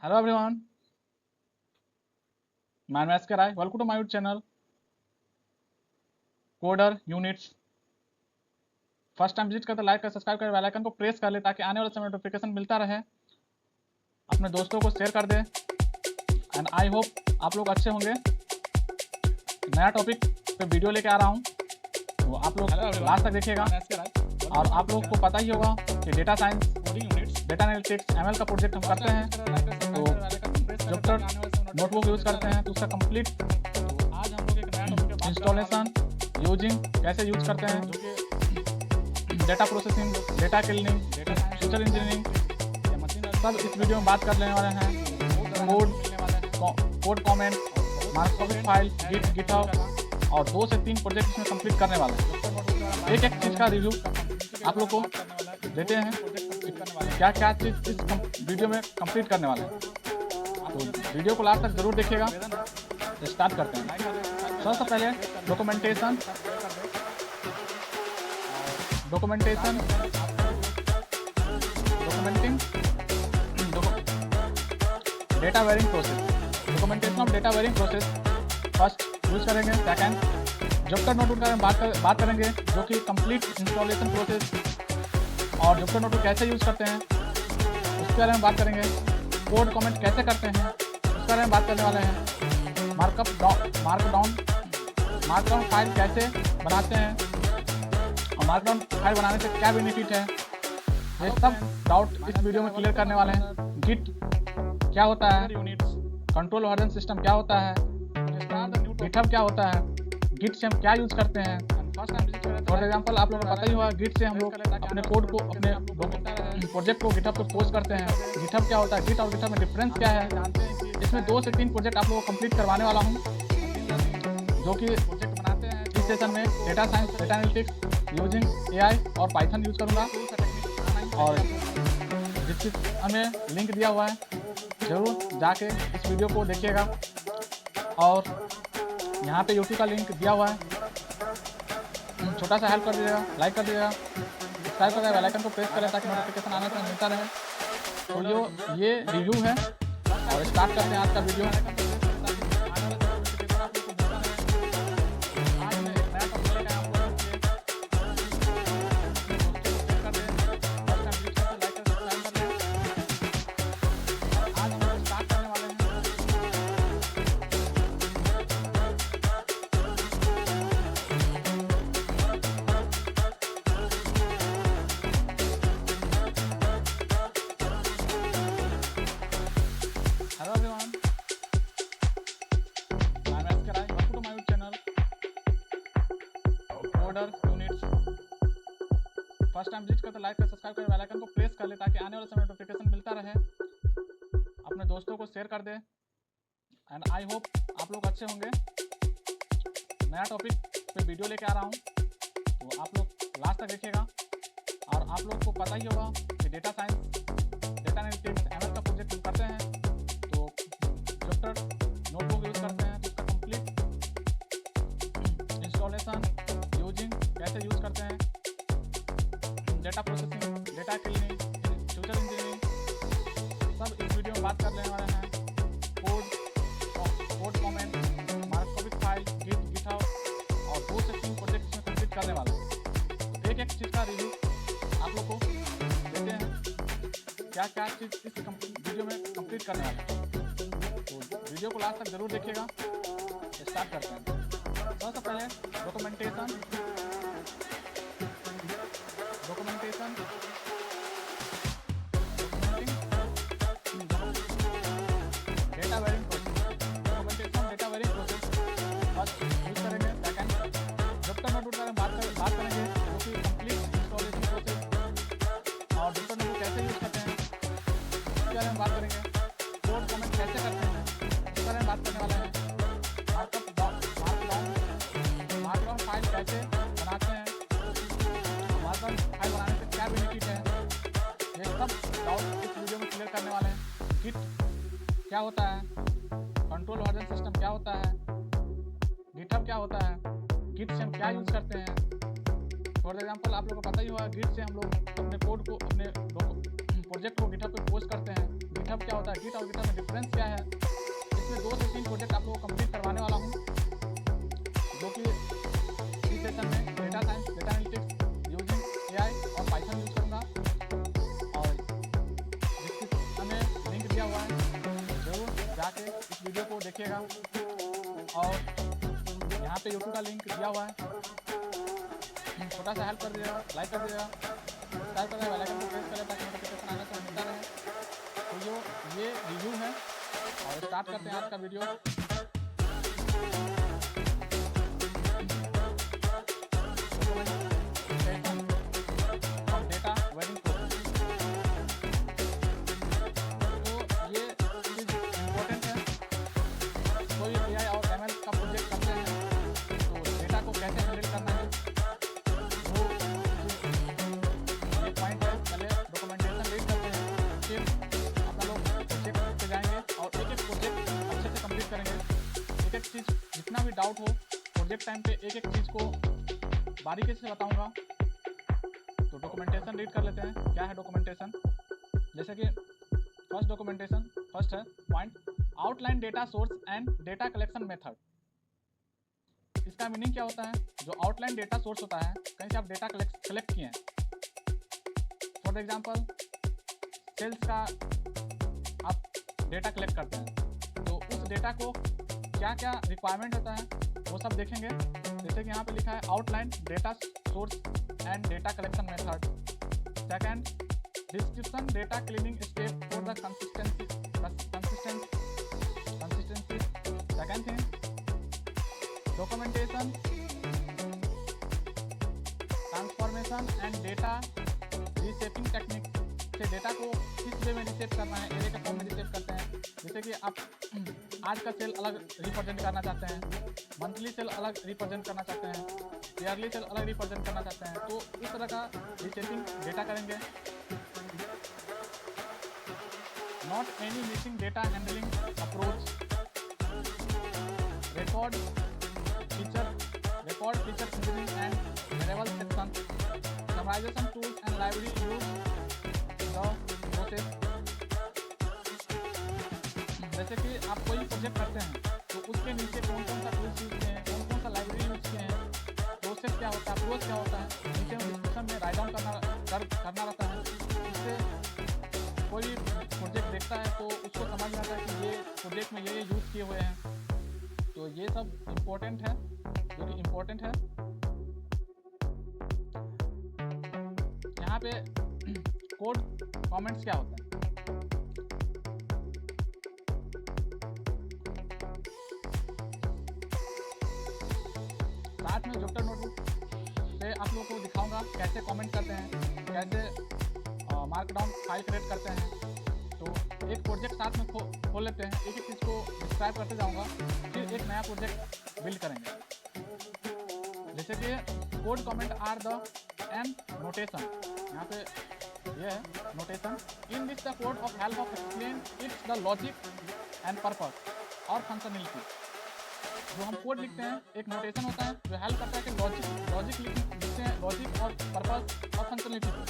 Hello everyone, my name is Rai. Welcome to my YouTube channel, Coder Units. First time visit करते like कर subscribe कर bell icon को press कर ले ताकि आने वाले समय नोटिफिकेशन मिलता रहे। अपने दोस्तों को शेयर कर दे एंड आई होप आप लोग अच्छे होंगे। नया टॉपिक पे वीडियो लेके आ रहा हूँ, तो आप लोग लास्ट तक देखिएगा। और आप लोग को पता ही होगा कि data science, data analytics, ML का प्रोजेक्ट हम करते हैं, तो जब तक नोटबुक यूज़ करते हैं तो उसका कंप्लीट इंस्टॉलेशन, यूजिंग कैसे यूज करते हैं, data processing, data cleaning, future engineering, सब इस वीडियो में बात कर लेने वाले हैं। Code comment, Microsoft file, GitHub और 2 से 3 प्रोजेक्ट इसमें कंप्लीट करने वाले हैं। एक एक चीज़ का रिव्यू आप लोग को देते हैं, क्या क्या चीज़ इस वीडियो में कंप्लीट करने वाले हैं। तो वीडियो को लास्ट तक जरूर देखिएगा। स्टार्ट करते हैं। सबसे पहले documentation, data wearing process, documentation of data wearing process first use करेंगे। सेकेंड जॉब्टर नोटबुक के बारे में बात करेंगे, जो कि कंप्लीट इंस्टॉलेशन प्रोसेस और जॉब्टर नोटबुक कैसे यूज करते हैं उसके बारे में बात करेंगे। कोड कमेंट कैसे करते हैं उसके बारे में बात करने वाले हैं। मार्कडाउन फाइल कैसे बनाते हैं और मार्कडाउन फाइल बनाने से क्या बेनिफिट है, ये सब डाउट इस वीडियो में क्लियर करने वाले हैं। गिट क्या होता है, कंट्रोल वर्जन सिस्टम क्या होता है, गिटहब क्या होता है, गिट से हम क्या यूज करते हैं। फॉर एग्जांपल आप लोगों को पता ही होगा, गिट से हम लोग अपने कोड को, अपने प्रोजेक्ट को गिटहब पर पोस्ट करते हैं। गिटहब क्या होता है, गिट और गिटहब में डिफरेंस क्या है। इसमें 2 से 3 प्रोजेक्ट आप लोगों को कंप्लीट करवाने वाला हूँ, जो कि प्रोजेक्ट बनाते हैं। इस सेशन में data science, data analytics using AI और पाइथन यूज करूँगा। और डिस्क्रिप्शन में लिंक दिया हुआ है, जरूर जाके इस वीडियो को देखिएगा। और यहाँ पे यूट्यूब का लिंक दिया हुआ है, छोटा सा हेल्प कर दीजिएगा, लाइक कर दीजिएगा, सब्सक्राइब कर बेल आइकन को प्रेस करें ताकि नोटिफिकेशन आने से मिलता रहे। तो जो ये रिव्यू है और स्टार्ट करते हैं आज का video. Hello everyone, my name is Rai. Welcome to my YouTube channel, Coder Units. First time visit करते लाइक कर सब्सक्राइब कर बेल आइकन को प्रेस कर ले ताकि आने वाले समय नोटिफिकेशन मिलता रहे। अपने दोस्तों को शेयर कर दे एंड आई होप आप लोग अच्छे होंगे। नया टॉपिक पे वीडियो लेके आ रहा हूँ, तो आप लोग लास्ट तक देखिएगा। और आप लोग को पता ही होगा कि data science, data analytics, ML का प्रोजेक्ट करते हैं, तो जॉब्टर नोटबुक यूज करते हैं, तो उसका कंप्लीट इंस्टॉलेशन, यूजिंग कैसे यूज करते हैं, data processing, data cleaning, future engineering, सब इस वीडियो में बात कर लेने वाले हैं। Code comment, Microsoft file, GitHub और 2 से 3 प्रोजेक्ट इसमें कंप्लीट करने वाले हैं। तो एक एक चीज़ का रिव्यू आप लोग को देते हैं, क्या क्या चीज़ इस वीडियो में कंप्लीट करने वाले हैं। तो वीडियो को लास्ट तक जरूर देखिएगा। स्टार्ट करते हैं। सबसे पहले documentation, data wearing process, documentation data wearing process first use करेंगे। सेकेंड जॉब्टर नोटबुक के बारे में बात करेंगे, जो कि कंप्लीट इंस्टॉलेशन प्रोसेस और जॉब्टर नोटबुक कैसे यूज करते हैं उसके बारे में बात करेंगे। कोड कमेंट कैसे करते हैं उसके बारे में बात करने वाले हैं। मार्कडाउन फाइल कैसे बनाते हैं, मार्कडाउन फाइल बनाने से क्या बेनिफिट है, ये सब डाउट इस वीडियो में क्लियर करने वाले हैं। गिट क्या होता है, कंट्रोल वर्जन सिस्टम क्या होता है, गिटहब क्या होता है, गिट से हम क्या यूज करते हैं। फॉर एग्जांपल आप लोगों को पता ही होगा, गिट से हम लोग अपने कोड को, अपने प्रोजेक्ट को गिटहब पे पोस्ट करते हैं। गिटहब क्या होता है, गिट और गिटहब में डिफरेंस क्या है। इसमें 2 से 3 प्रोजेक्ट आप लोगों को कंप्लीट करवाने वाला हूँ, जो कि इस सेशन में data science, data analytics using AI और पाइथन यूज करूँगा। और डिस्क्रिप्शन में लिंक दिया हुआ है, जरूर जाके इस वीडियो को देखिएगा। और यहाँ पे यूट्यूब का लिंक दिया हुआ है, छोटा सा हेल्प कर दीजिएगा, लाइक कर दीजिएगा, सब्सक्राइब कर बेल आइकन को प्रेस करें ताकि नोटिफिकेशन आने से मिलता रहे। तो ये रिव्यू है और स्टार्ट करते हैं आज का वीडियो। डेटा वेडिंग प्रोसेस, तो ये चीज़ इम्पोर्टेंट है। कोई AI और ML का प्रोजेक्ट करते हैं तो डेटा को कैसे हैंडल करना है, वो ये पॉइंट है। पहले डॉक्यूमेंटेशन रीड करते हैं, फिर अपना लोग प्रोजेक्ट पे जाएंगे और एक एक प्रोजेक्ट अच्छे से कंप्लीट करेंगे। एक एक चीज़, जितना भी डाउट हो प्रोजेक्ट टाइम पे एक एक चीज़ को बारीकी से बताऊंगा। तो डॉक्यूमेंटेशन रीड कर लेते हैं। क्या है डॉक्यूमेंटेशन, जैसे कि फर्स्ट है point, outline data source and data collection method. इसका मीनिंग क्या होता है, जो आउटलाइन डेटा सोर्स होता है, कहीं से आप डेटा कलेक्ट किए हैं। फॉर एग्जांपल सेल्स का आप डेटा कलेक्ट करते हैं, तो उस डेटा को क्या क्या रिक्वायरमेंट होता है वो सब देखेंगे। जैसे कि यहाँ पे लिखा है outline data source and data collection method. Second, description data cleaning step for the consistency. Second thing, documentation, transformation and data reshaping technique से डेटा को किस वे में रीशेप करना है, एरे के फॉर्म में रीशेप करते हैं। जैसे कि आप आज का सेल अलग रिप्रेजेंट करना चाहते हैं, मंथली सेल अलग रिप्रेजेंट करना चाहते हैं, ईयरली सेल अलग रिप्रेजेंट करना चाहते हैं, तो इस तरह का रीशेपिंग डेटा करेंगे। Not any missing data handling approach, record feature engineering and variable section, summarization tools and library use the process। जैसे कि आप कोई प्रोजेक्ट करते हैं तो उसके नीचे कौन कौन सा टूल्स यूज किए हैं, कौन कौन सा लाइब्रेरी यूज किए हैं, प्रोसेस क्या होता है, अप्रोच क्या होता है, नीचे में डिस्क्रिप्शन में राइट डाउन करना रहता है। इससे कोई प्रोजेक्ट देखता है तो उसको समझ में आता है कि ये प्रोजेक्ट में ये यूज़ किए हुए हैं। तो ये सब इम्पोर्टेंट है, जो कि इम्पोर्टेंट है। यहाँ पे कोड कमेंट्स क्या होता है, साथ में जुपिटर नोटबुक से आप लोगों को दिखाऊंगा कैसे कमेंट करते हैं, कैसे मार्कडाउन फाइल क्रिएट करते हैं। तो एक प्रोजेक्ट साथ में खोल लेते हैं, एक एक चीज़ को डिस्क्राइब करते जाऊंगा, फिर एक नया प्रोजेक्ट बिल्ड करेंगे। जैसे कि code comment are the and notation, यहाँ पे ये है notation. In this the code of help of explain it's the logic and purpose और फंक्शनलिटी। जो हम कोड लिखते हैं, एक नोटेशन होता है जो हेल्प करता है कि लॉजिक लिखते हैं, लॉजिक और पर्पस और फंक्शनलिटी को।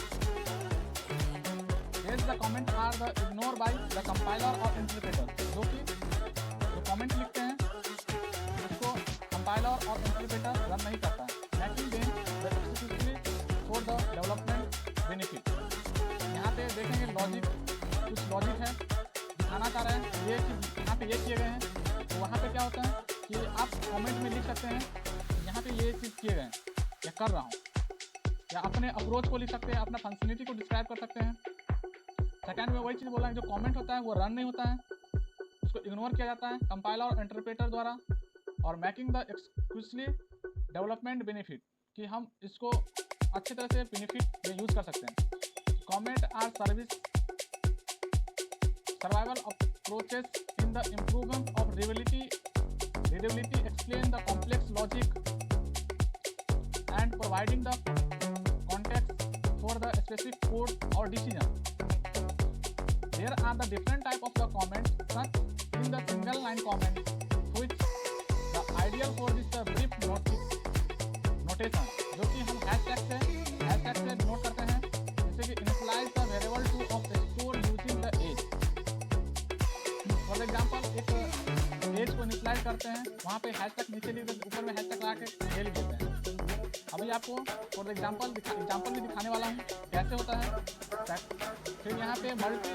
Hence the comment are the ignored by the compiler or interpreter, जो कि जो कमेंट लिखते हैं उसको कंपाइलर और इंटरप्रेटर रन नहीं करता है, making them the exclusively for the development benefit। यहाँ पे देखेंगे लॉजिक, कुछ लॉजिक है दिखाना चाह रहे हैं, ये यहाँ पे ये किए गए हैं। तो वहाँ पे क्या होता है कि आप कमेंट में लिख सकते हैं यहाँ पे ये चीज़ किए गए हैं या कर रहा हूँ, या अपने अप्रोच को लिख सकते हैं, अपना फंक्शनलिटी को डिस्क्राइब कर सकते हैं। सेकंड में वही चीज़ बोला है, जो कमेंट होता है वो रन नहीं होता है, उसको इग्नोर किया जाता है कंपाइलर और इंटरप्रेटर द्वारा। और making the exclusively development benefit, कि हम इसको अच्छी तरह से बेनिफिट में यूज़ कर सकते हैं। Comment are survival approaches in the improvement of readability, explain the complex logic and providing the context for the specific code or decision। There are the different type of the comments, such in the single line comment, which the ideal for this brief notation, जो कि हम hashtag से note करते हैं, जैसे कि initialize the variable to of store using the age। Click करते हैं, वहाँ पे हैशटैग नीचे लिख देते, ऊपर में हैशटैग लगा के ले लिख देते हैं। अभी आपको फॉर एग्जाम्पल भी दिखाने वाला हूँ कैसे होता है। फिर यहाँ पे multi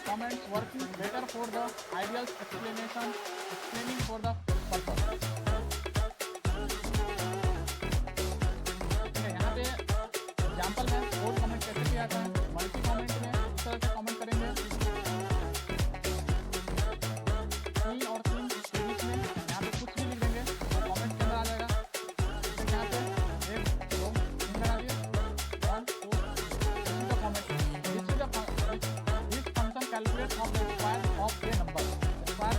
comments working better for the ideal explaining for the purpose. ठीक है, यहाँ पे एग्जाम्पल में कोड कमेंट कैसे किया जाता है। मल्टी कमेंट में इस तरह से कमेंट करेंगे, 3 और 3 के बीच में यहाँ पे कुछ भी लिख देंगे तो कमेंट के अंदर आ जाएगा। फिर यहाँ पे 1 2 3 लगा दिए, 1 2 this function calculate of the square of a number. Square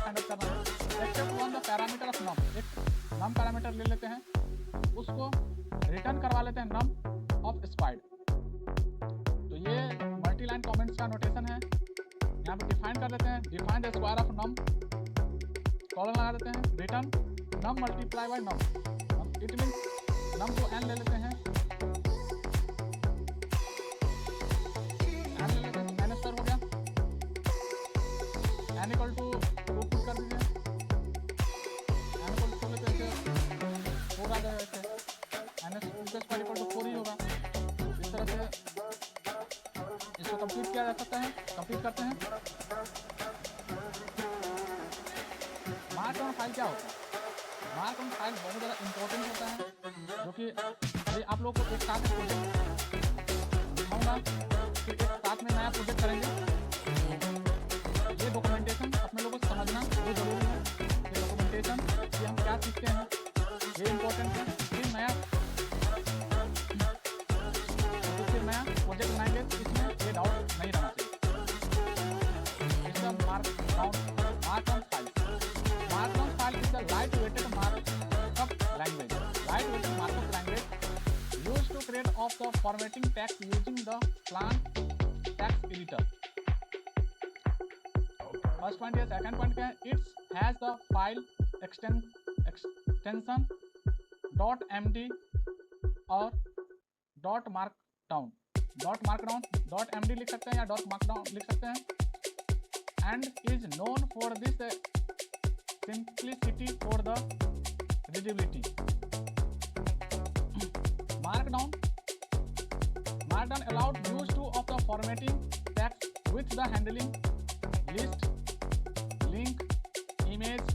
find out करना है। Accept one the parameter of num, एक नम पैरामीटर ले लेते हैं, उसको रिटर्न करवा लेते हैं नम ऑफ स्क्वायर। तो ये मल्टी लाइन कमेंट्स का नोटेशन है। यहाँ पे डिफाइन कर देते हैं, define the square of num, colon लगा देते हैं, return num multiply by num. It means num को n ले लेते हैं, n ले लेते हैं, n स्क्वायर हो गया, n इक्वल टू 2 पुट कर दीजिए, n इक्वल टू लेते हैं 4 आ जाएगा, ऐसे n स्क्वायर इक्वल टू 4 ही होगा। इस तरह से इसको कंप्लीट किया जा सकता है। कंप्लीट करते हैं। मार्कडाउन फाइल क्या होता है? मार्कडाउन फाइल बहुत ज़्यादा इंपॉर्टेंट होता है, जो कि अभी आप लोग को एक साथ प्रोजेक्ट दिखाऊंगा, फिर एक साथ में नया प्रोजेक्ट करेंगे। ये डॉक्यूमेंटेशन अपने लोगों को समझना बहुत जरूरी है। ये डॉक्यूमेंटेशन कि हम क्या सीखते हैं ये इंपॉर्टेंट है। फिर नया प्रोजेक्ट बनाएंगे, इसमें ये डाउट नहीं रहना चाहिए। इसका markdown file is the light-weighted markup language. Light-weighted markup language used to create of the formatting text using the plan text editor. First point है, second point क्या है? It has the file extension .md और .markdown. .md लिख सकते हैं या .markdown लिख सकते हैं, and is known for this simplicity for the readability. Markdown allowed use to of the formatting text with the handling list, link, image,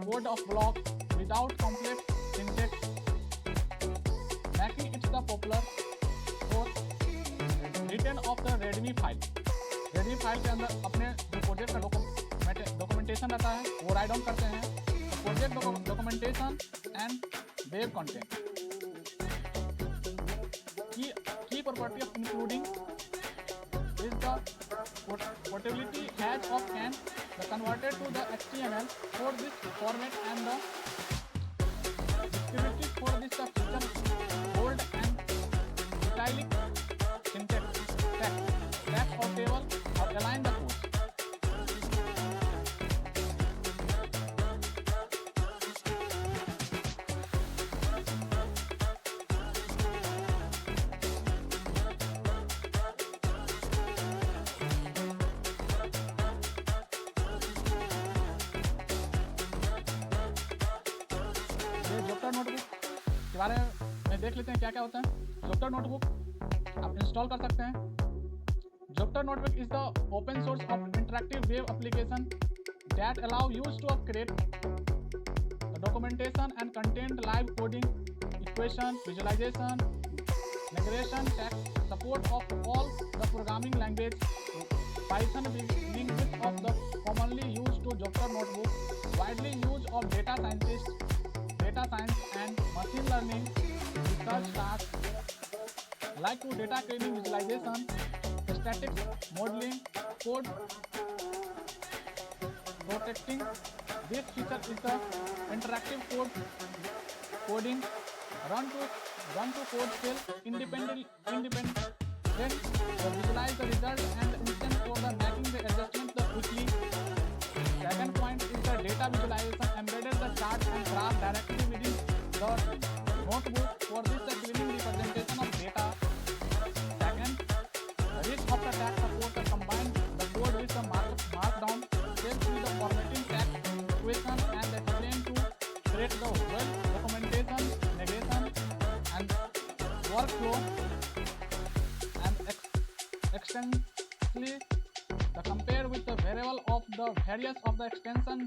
code of block without complex syntax, making it the popular for written of the readme file. readme file के अंदर अपने जो project का documentation रहता है वो right down करते हैं। Project documentation and web content की property of including is the portability has of can the converted to the HTML for this format and the descriptive for this the feature bold and italic syntax text और table और align the code. Notebook के बारे में देख लेते हैं क्या क्या होता है। Jupyter नोटबुक आप इंस्टॉल कर सकते हैं। Jupyter notebook is the open source of interactive web application that allow use to create documentation and content, live coding, equation, visualisation, नेगरेशन, text support of all the programming language, Python being with of the commonly used to Jupyter notebook, widely used of data scientists, data science and machine learning research tasks like to data cleaning, visualization, statistics, modeling, code protecting. This feature is the interactive coding run to code cell independent then visualize the result and instant for the making the adjustment the quickly. Second point is the data visualization, embedded the chart and graph directly within the notebook for this the cleaning representation of data. Second, rich of the text support the combine the code with the markdown cells with the formatting text flow and extensively the compare with the variable of the various of the extension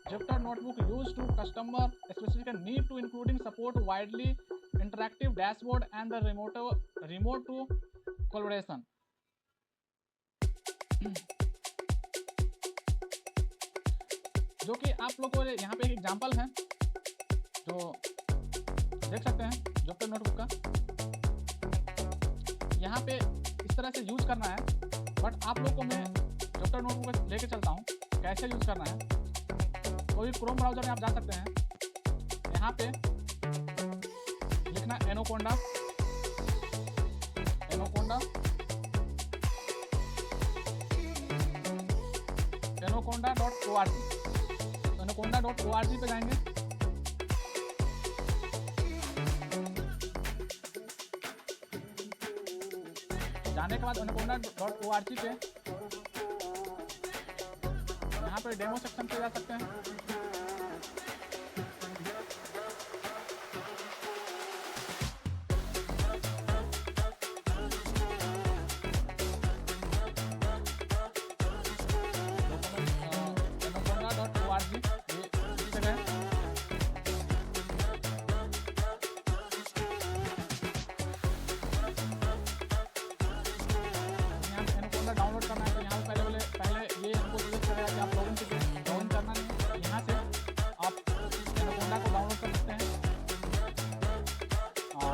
Jupyter Notebook used to customer specific need to including support widely interactive dashboard and the remote to collaboration. जो कि आप लोग को यहाँ पे एक example है जो देख सकते हैं जॉप्टर नोटबुक का। यहाँ पे इस तरह से यूज करना है, बट आप लोग को मैं जॉप्टर नोटबुक लेके चलता हूँ कैसे यूज करना है। कोई क्रोम ब्राउजर में आप जा सकते हैं, यहाँ पे लिखना एनोकोंडा एनोकोंडा.org एनोकोंडा.org पे जाएंगे। जाने के बाद एनोकोंडा.org पे यहाँ पे डेमो सेक्शन पे जा सकते हैं। डाउनलोड करना है तो यहाँ पहले ये हमको सजेस्ट करेगा कि आप लॉगिन करना नहीं है। यहाँ से आप एनोकोंडा को डाउनलोड कर सकते हैं।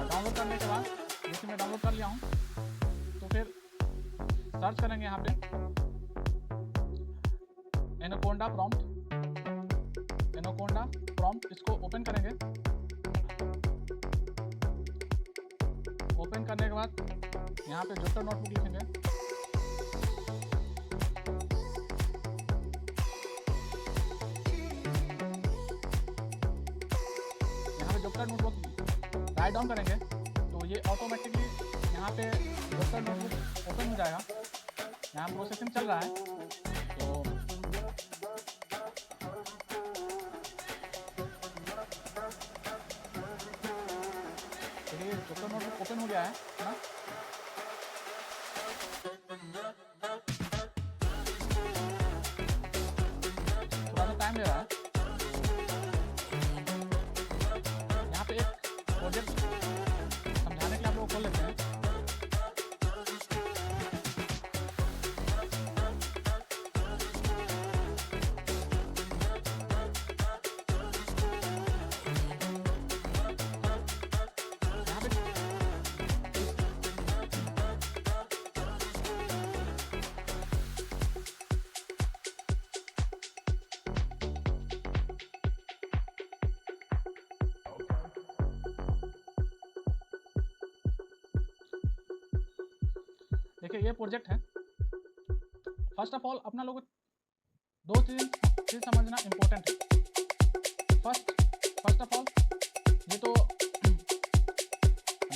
डाउनलोड करने के बाद जैसे मैं डाउनलोड कर लिया हूँ तो फिर सर्च करेंगे यहाँ पे एनोकोंडा प्रॉम्प्ट इसको ओपन करेंगे। ओपन करने के बाद यहाँ पे जॉप्टर नोटबुक लिखेंगे। जॉप्टर नोटबुक राइट डाउन करेंगे तो ये ऑटोमेटिकली यहाँ पे जॉप्टर नोटबुक ओपन हो जाएगा। यहाँ प्रोसेसिंग चल रहा है तो चलिए जॉप्टर नोटबुक ओपन हो गया है ना। थोड़ा सा टाइम ले रहा है। प्रोजेक्ट समझाने के लिए आप लोग खोल लेते हैं। यहाँ पे देखिए ये प्रोजेक्ट है। फर्स्ट ऑफ ऑल अपना लोग दो चीज समझना इम्पोर्टेंट है। फर्स्ट ऑफ ऑल ये तो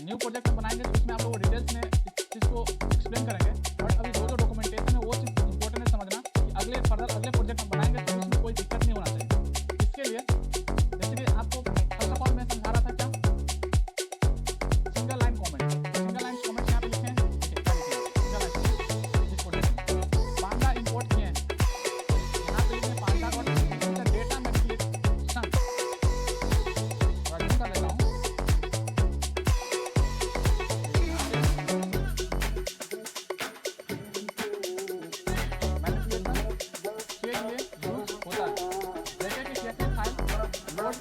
न्यू प्रोजेक्ट बनाएंगे तो इसमें आप लोग डिटेल्स में इस चीज़ को एक्सप्लेन करेंगे, बट अभी जो डॉक्यूमेंटेशन है वो चीज़ इंपॉर्टेंट है समझना कि अगले प्रोजेक्ट हम बनाएंगे तो उसमें कोई दिक्कत नहीं होना चाहिए। इसके लिए जैसे कि आपको फर्स्ट ऑफ ऑल मैं समझा रहा था क्या सिंगल लाइन कॉमेंट यहाँ पे लिखे हैं। पांडा इंपोर्ट किए हैं, यहाँ पे लिखे पांडा का डेटा मैनिपुलेशन कर लेता हूँ।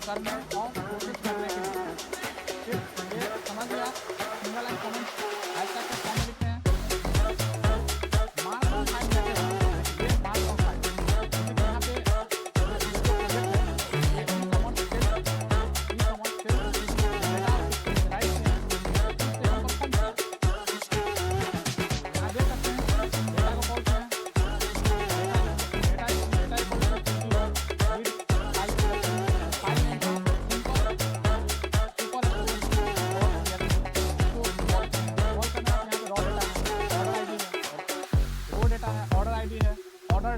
करने और कोशिश करने के लिए फिर ये समझ लिया। सिंगल लाइन कमेंट ऐसा फॉर्म में लिखते हैं मार्कडाउन फाइल कहते हैं। ये मार्कडाउन फाइल यहाँ पे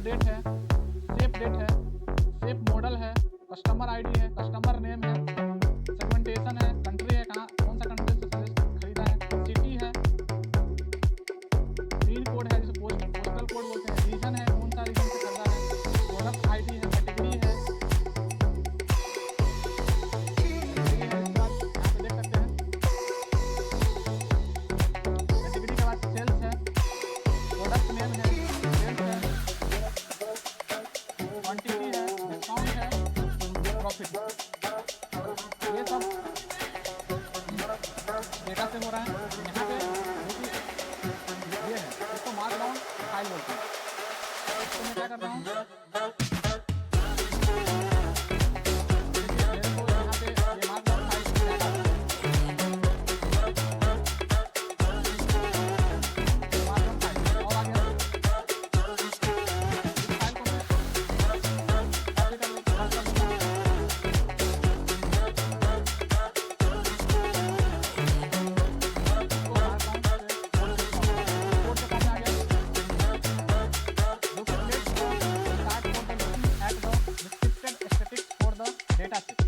डेट है, सेफ डेट है, सेफ मॉडल है, कस्टमर आईडी है, कस्टमर नेम है, सेगमेंटेशन है, कंट्री है, कहाँ कौन सा कंट्री से खरीदा है, फाइल बोलते हैं। तो मैं क्या कर रहा हूँ, देखिए मेरे को यहाँ पे ये मार्कडाउन फाइल डाटा है, मार्कडाउन फाइल और आ गया। इस फाइल को मैं कॉपी कर लूँगा, डेटा सेट,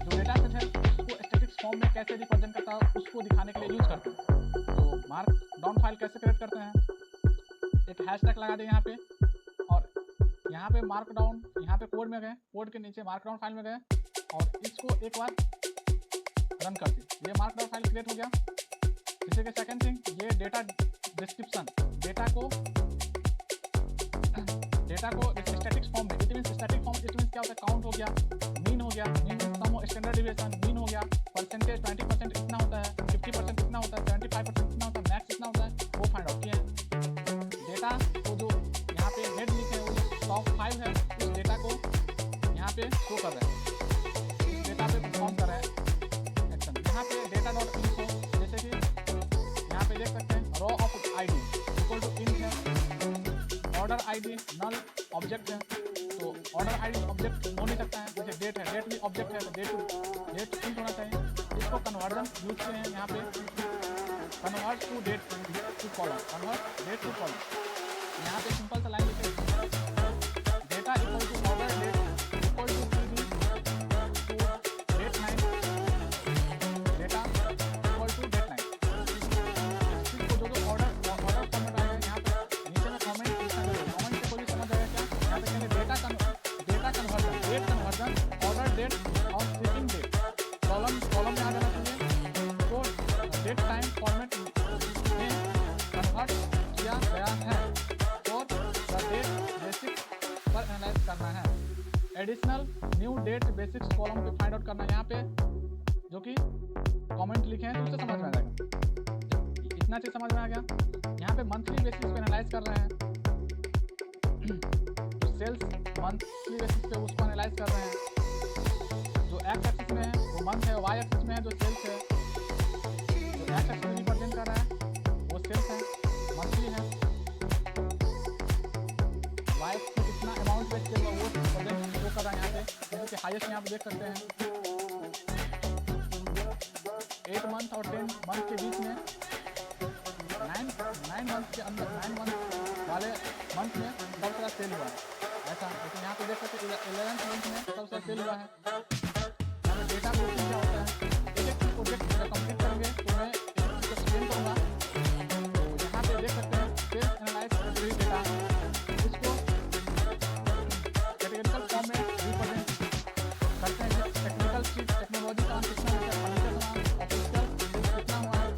जो डेटा सेट है उसको स्टैटिक्स फॉर्म में कैसे रिप्रेजेंट करता है उसको दिखाने के लिए यूज करते हैं। तो मार्कडाउन फाइल कैसे क्रिएट करते हैं, एक हैशटैग लगा दें यहाँ पे, और यहाँ पे मार्कडाउन, यहाँ पे कोड में गए, कोड के नीचे मार्कडाउन फाइल में गए और इसको एक बार रन कर दी, ये मार्कडाउन फाइल क्रिएट हो गया। जैसे कि सेकंड थिंग, ये डेटा डिस्क्रिप्शन, डेटा को स्टैटिक्स फॉर्म में, it means static form, it means क्या होता है, काउंट हो गया, मीन हो गया, mean sum standard deviation, mean हो गया, परसेंटेज 20% इतना होता है, 50% इतना होता है, 75% इतना होता है, मैक्स इतना होता है, वो फाइंड आउट किया है। डेटा को जो यहाँ पे हेड लिखे हैं वो जो टॉप 5 है, उस डेटा को यहाँ पे शो कर रहा है, इस डेटा पे परफॉर्म कर रहा है एक्शन। यहाँ पे डेटा डॉट इन्फो, जैसे कि यहाँ पे देख सकते हैं raw of ID equal to int है, ऑर्डर ID नल ऑब्जेक्ट है, तो ऑर्डर ID ऑब्जेक्ट हो नहीं सकता है, जैसे डेट है, डेट भी ऑब्जेक्ट है, तो डेट इंट होना चाहिए। इसको कन्वर्जन यूज किए हैं यहाँ पे, convert to date to column, convert date to column. यहाँ पे सिंपल सा लाइन लिखे, data equal to order date equal to PD to date line, data equal to date line. इसको जो ऑर्डर फॉर्मेट आएगा यहाँ पे नीचे में कमेंट लिखना है, कमेंट से कोई समझ आएगा क्या, यहाँ पे कहेंगे data conversion, date conversion, order date और शिपिंग डेट, कॉलम में आ जाना चाहिए, तो डेट टाइम फॉर्मेट में कन्वर्ट किया गया है और द डेट बेसिक्स पर एनालाइज करना है। Additional new date basics column पे फाइंड आउट करना है, यहाँ पे जो कि कमेंट लिखे हैं तो उससे समझ में आ जाएगा, इतना चीज समझ में आ गया। यहाँ पे मंथली बेसिस पे एनालाइज कर रहे हैं, तो सेल्स मंथली बेसिस पे उसको एनालाइज कर रहे हैं, जो एक्स एक्सिस में है वो मंथ है, वाई एक्सिस में है जो सेल्स है, जो एक्स एक्सिस में रिप्रेजेंट कर रहा है वो सेल्स है, मंथली है, वाई एक्सिस में कितना अमाउंट बेच के वो प्रेजेंट शो कर रहा है यहाँ पे, जैसे कि हाईएस्ट यहाँ पे देख सकते हैं 8 मंथ और 10 मंथ के बीच में, 9 मंथ के अंदर, 9 मंथ वाले मंथ में सबसे ज़्यादा सेल हुआ है ऐसा। लेकिन यहाँ पे देख सकते हैं 11th मंथ में सबसे ज़्यादा सेल हुआ है। यहाँ पे डेटा ग्रुपिंग क्या होता है, एक प्रोजेक्ट कंप्लीट करेंगे तो मैं एक चीज़ को एक्सप्लेन करूँगा। तो यहाँ पे देख सकते हैं सेल्स एनालाइज कैटेगरी डेटा, इसको कैटेगरिकल फॉर्म में रिप्रेजेंट करते हैं, टेक्निकल चीज, टेक्नोलॉजी काम कितना होता है, फर्नीचर काम, ऑफिशियल कितना हुआ है,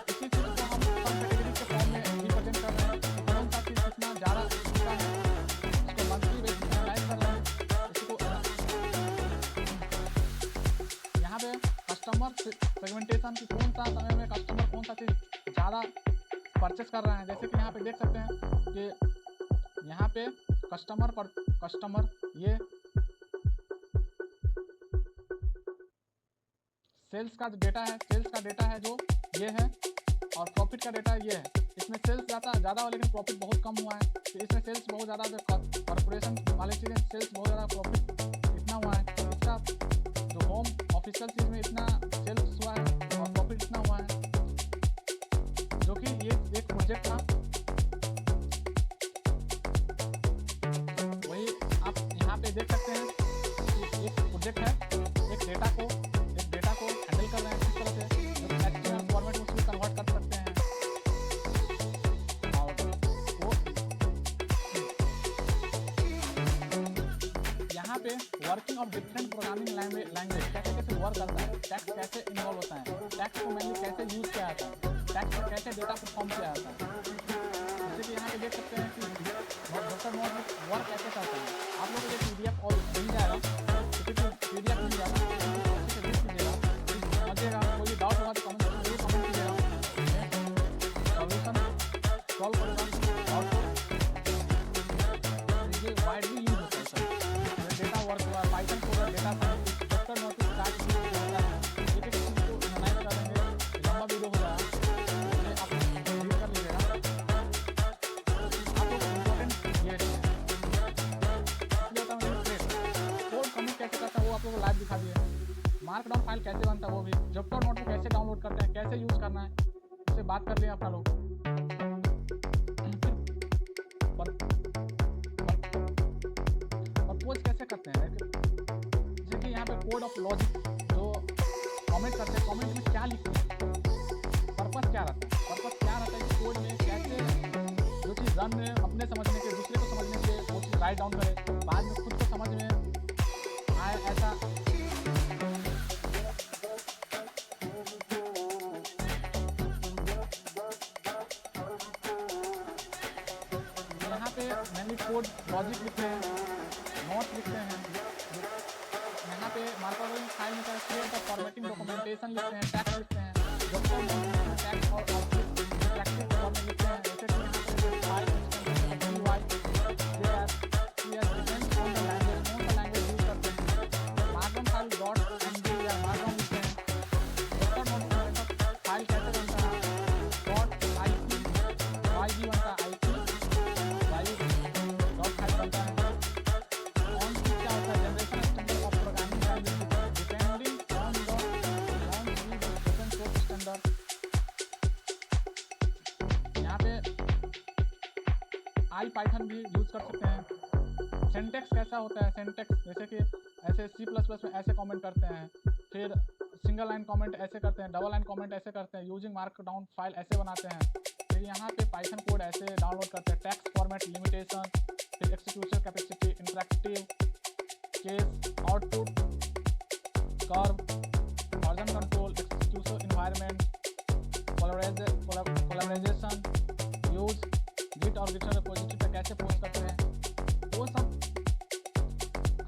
इसी चीज़ को हम सब कैटेगरी के फॉर्म में रिप्रेजेंट कर रहे हैं, कौन सा चीज़ कितना ज़्यादा होता है, इसको मंथली बेसिस पे एनालाइज कर रहे हैं। इसको यहाँ पे कस्टमर सेगमेंटेशन की कौन सा समय में कस्टमर कौन सा चीज़ ज़्यादा परचेस कर रहे हैं, जैसे कि यहाँ पे देख सकते हैं कि यहाँ पे कस्टमर ये सेल्स का जो डेटा है, सेल्स का डेटा है जो ये है, और प्रॉफिट का डेटा ये है। इसमें सेल्स ज़्यादा हुआ लेकिन प्रॉफिट बहुत कम हुआ है, तो इसमें सेल्स बहुत ज़्यादा, जो कॉर्पोरेशन वाले चीज़ें सेल्स बहुत ज़्यादा, प्रॉफिट इतना हुआ है, तो इसका जो होम ऑफिशियल चीज़ में इतना सेल्स हुआ है और प्रॉफिट इतना हुआ है, जो कि ये एक प्रोजेक्ट था। वही आप यहाँ पे देख सकते हैं कि एक प्रोजेक्ट है, एक डेटा को हैंडल कर रहे हैं किस तरह से, जो HTML फॉर्मेट में उसको कन्वर्ट कर सकते हैं, और वो यहाँ पे working of different programming language कैसे वर्क करता है, टैक्स कैसे इन्वॉल्व होता है, टैक्स को मैंने कैसे यूज किया जाता है, टैक्स में कैसे डेटा परफॉर्म किया जाता है। जैसे कि यहाँ पे देख सकते हैं कि डॉक्टर नोट वर्क कैसे करता है, आप लोगों को PDF और मिल जाएगा, PDF मिल जाएगा, समझिएगा। कोई डाउट होगा तो कमेंट कीजिएगा, सॉल्यूशन सॉल्व करूँगा डाउट को। मार्कडाउन फाइल कैसे बनता है वो भी, जॉब नोटबुक कैसे डाउनलोड करते हैं, कैसे यूज़ करना है, उससे बात कर लिया अपना लोग। परपोज कैसे करते हैं, जैसे कि यहाँ पे कोड ऑफ लॉजिक जो कमेंट करते हैं, कमेंट में क्या लिखते हैं, पर्पस क्या रहता है, पर्पस क्या रहता है कि कोड में कैसे जो चीज़ रन में अपने समझने के, दूसरे को समझने के वो चीज़ राइट डाउन करे, बाद में खुद को समझ में आए, ऐसा यहाँ पे मेनली कोड लॉजिक लिखते हैं, नोट लिखते हैं, यहाँ पे मार्कडाउन फाइल में क्रिएट द फॉर्मेटिंग डॉक्यूमेंटेशन लिखते हैं, टैक्स लिखते हैं, डॉक्यूमेंट टैक्स और आउटपुट प्रैक्टिस फॉर्मेट लिखते हैं, जैसे कि यहाँ पे file depends on the language, कौन सा लैंग्वेज यूज करते हैं, मार्कडाउन फाइल डॉट एमडी या मार्कडाउन लिखते हैं, फाइल कैसे बनता है, डॉट आईपी वाईबी बनता है, आईपी डॉट फाइल बनता है, ऑन क्या होता है, generation standard of programming language depending on the open source standard. यहाँ पे आई पाइथन भी यूज कर सकते हैं। सिंटैक्स कैसा होता है, सिंटैक्स जैसे कि ऐसे C++ में ऐसे कमेंट करते हैं, फिर सिंगल लाइन कमेंट ऐसे करते हैं, डबल लाइन कमेंट ऐसे करते हैं, यूजिंग मार्कडाउन फाइल ऐसे बनाते हैं। फिर यहाँ पे पाइथन कोड ऐसे डाउनलोड करते हैं, टेक्स्ट फॉर्मेट लिमिटेशन, फिर execution capacity, interactive case, output curve, version control, execution environment, collaboration, use Git और गिटहब रिपोजिटरी पे कैसे पोस्ट करते हैं, वो सब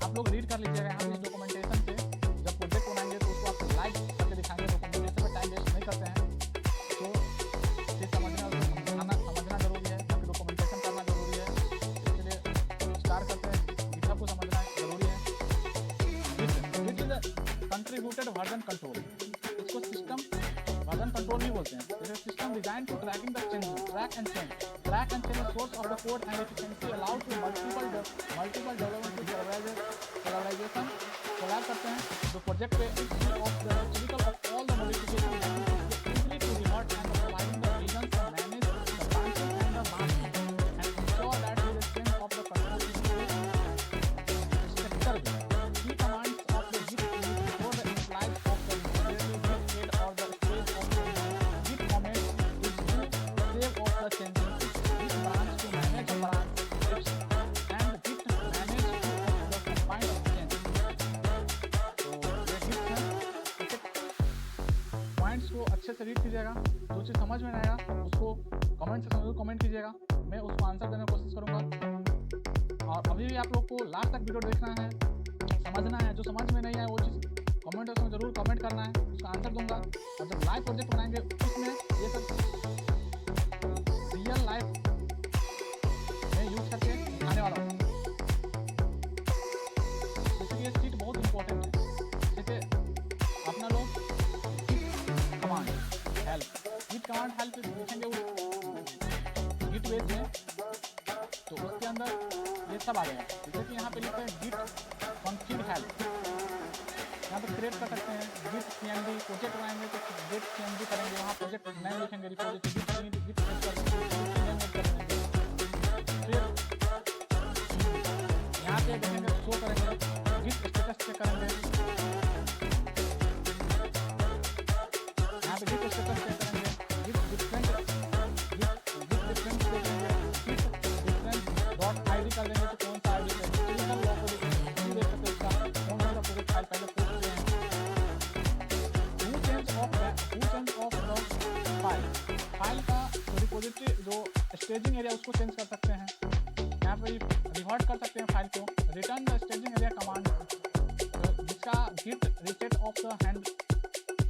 आप लोग रीड कर लीजिएगा। यहाँ पे डॉक्यूमेंटेशन पे जब प्रोजेक्ट बनाएंगे तो उसको आप लाइव करके दिखाएंगे, डॉक्यूमेंटेशन में टाइम वेस्ट नहीं करते हैं, तो ये समझना जरूरी है, बाकी डॉक्यूमेंटेशन करना जरूरी है, इसके लिए स्टार्ट करते हैं, गिटहब को समझना जरूरी है। Git is contributed version control, इसको सिस्टम वर्जन कंट्रोल नहीं बोलते हैं, जैसे system design to tracking the change, track and change source of the code and efficiency allowed to multiple development collaboration collab करते हैं, जो प्रोजेक्ट पे of the physical of all the modification easily to revert and providing the reasons to manage the branching and the masking and ensure that the strength of the control is structured. Key commands of the Git before the implies of the git head or the stage of the git commit is to save of the changing git branch to manage the branch steps and git manage the combine of change। तो ये Git है, points को अच्छे से read कीजिएगा, जो चीज़ समझ में नहीं आएगा उसको कमेंट सेक्शन में कमेंट कीजिएगा, मैं उसको आंसर देने की कोशिश करूँगा। और अभी भी आप लोग को लास्ट तक वीडियो देखना है, समझना है, जो समझ में नहीं आए वो चीज़ कमेंट बॉक्स में जरूर कमेंट करना है, उसका आंसर दूंगा। और जब लाइव प्रोजेक्ट बनाएंगे उसमें ये सब रियल लाइफ में यूज करके दिखाने वाला हूँ। जैसे ये सीट बहुत इंपॉर्टेंट है, जैसे अपना लोग गिट कमांड हेल्प देखेंगे गिट बेस में, तो उसके अंदर ये सब आ गया। जैसे कि यहाँ पे लिखते हैं गिट कॉन्फिग हेल्प, यहाँ पे क्रिएट कर सकते हैं गिट cmd, प्रोजेक्ट बनाएंगे तो गिट cmd करेंगे, वहाँ प्रोजेक्ट नेम लिखेंगे, रिपोजिटरी गिट क्रिएट कर देंगे, फिर यहाँ पे देखेंगे शो करेंगे, गिट स्टेटस चेक करेंगे, यहाँ पे गिट स्टेटस चेक करेंगे, गिट डिफरेंट देखेंगे, गिट डिफरेंट डॉट आईडी कर देंगे, तो कौन सा आईडी है, फिजिकल लॉग को देख सकते इसका कौन सा प्रोजेक्ट फाइल पहले पोस्ट किए हैं, फाइल का जो रिपोजिटरी जो स्टेजिंग एरिया उसको चेंज कर सकते हैं, यहाँ पे रिवर्ट कर सकते हैं फाइल को, return the staging area command, जिसका Git reset of the hand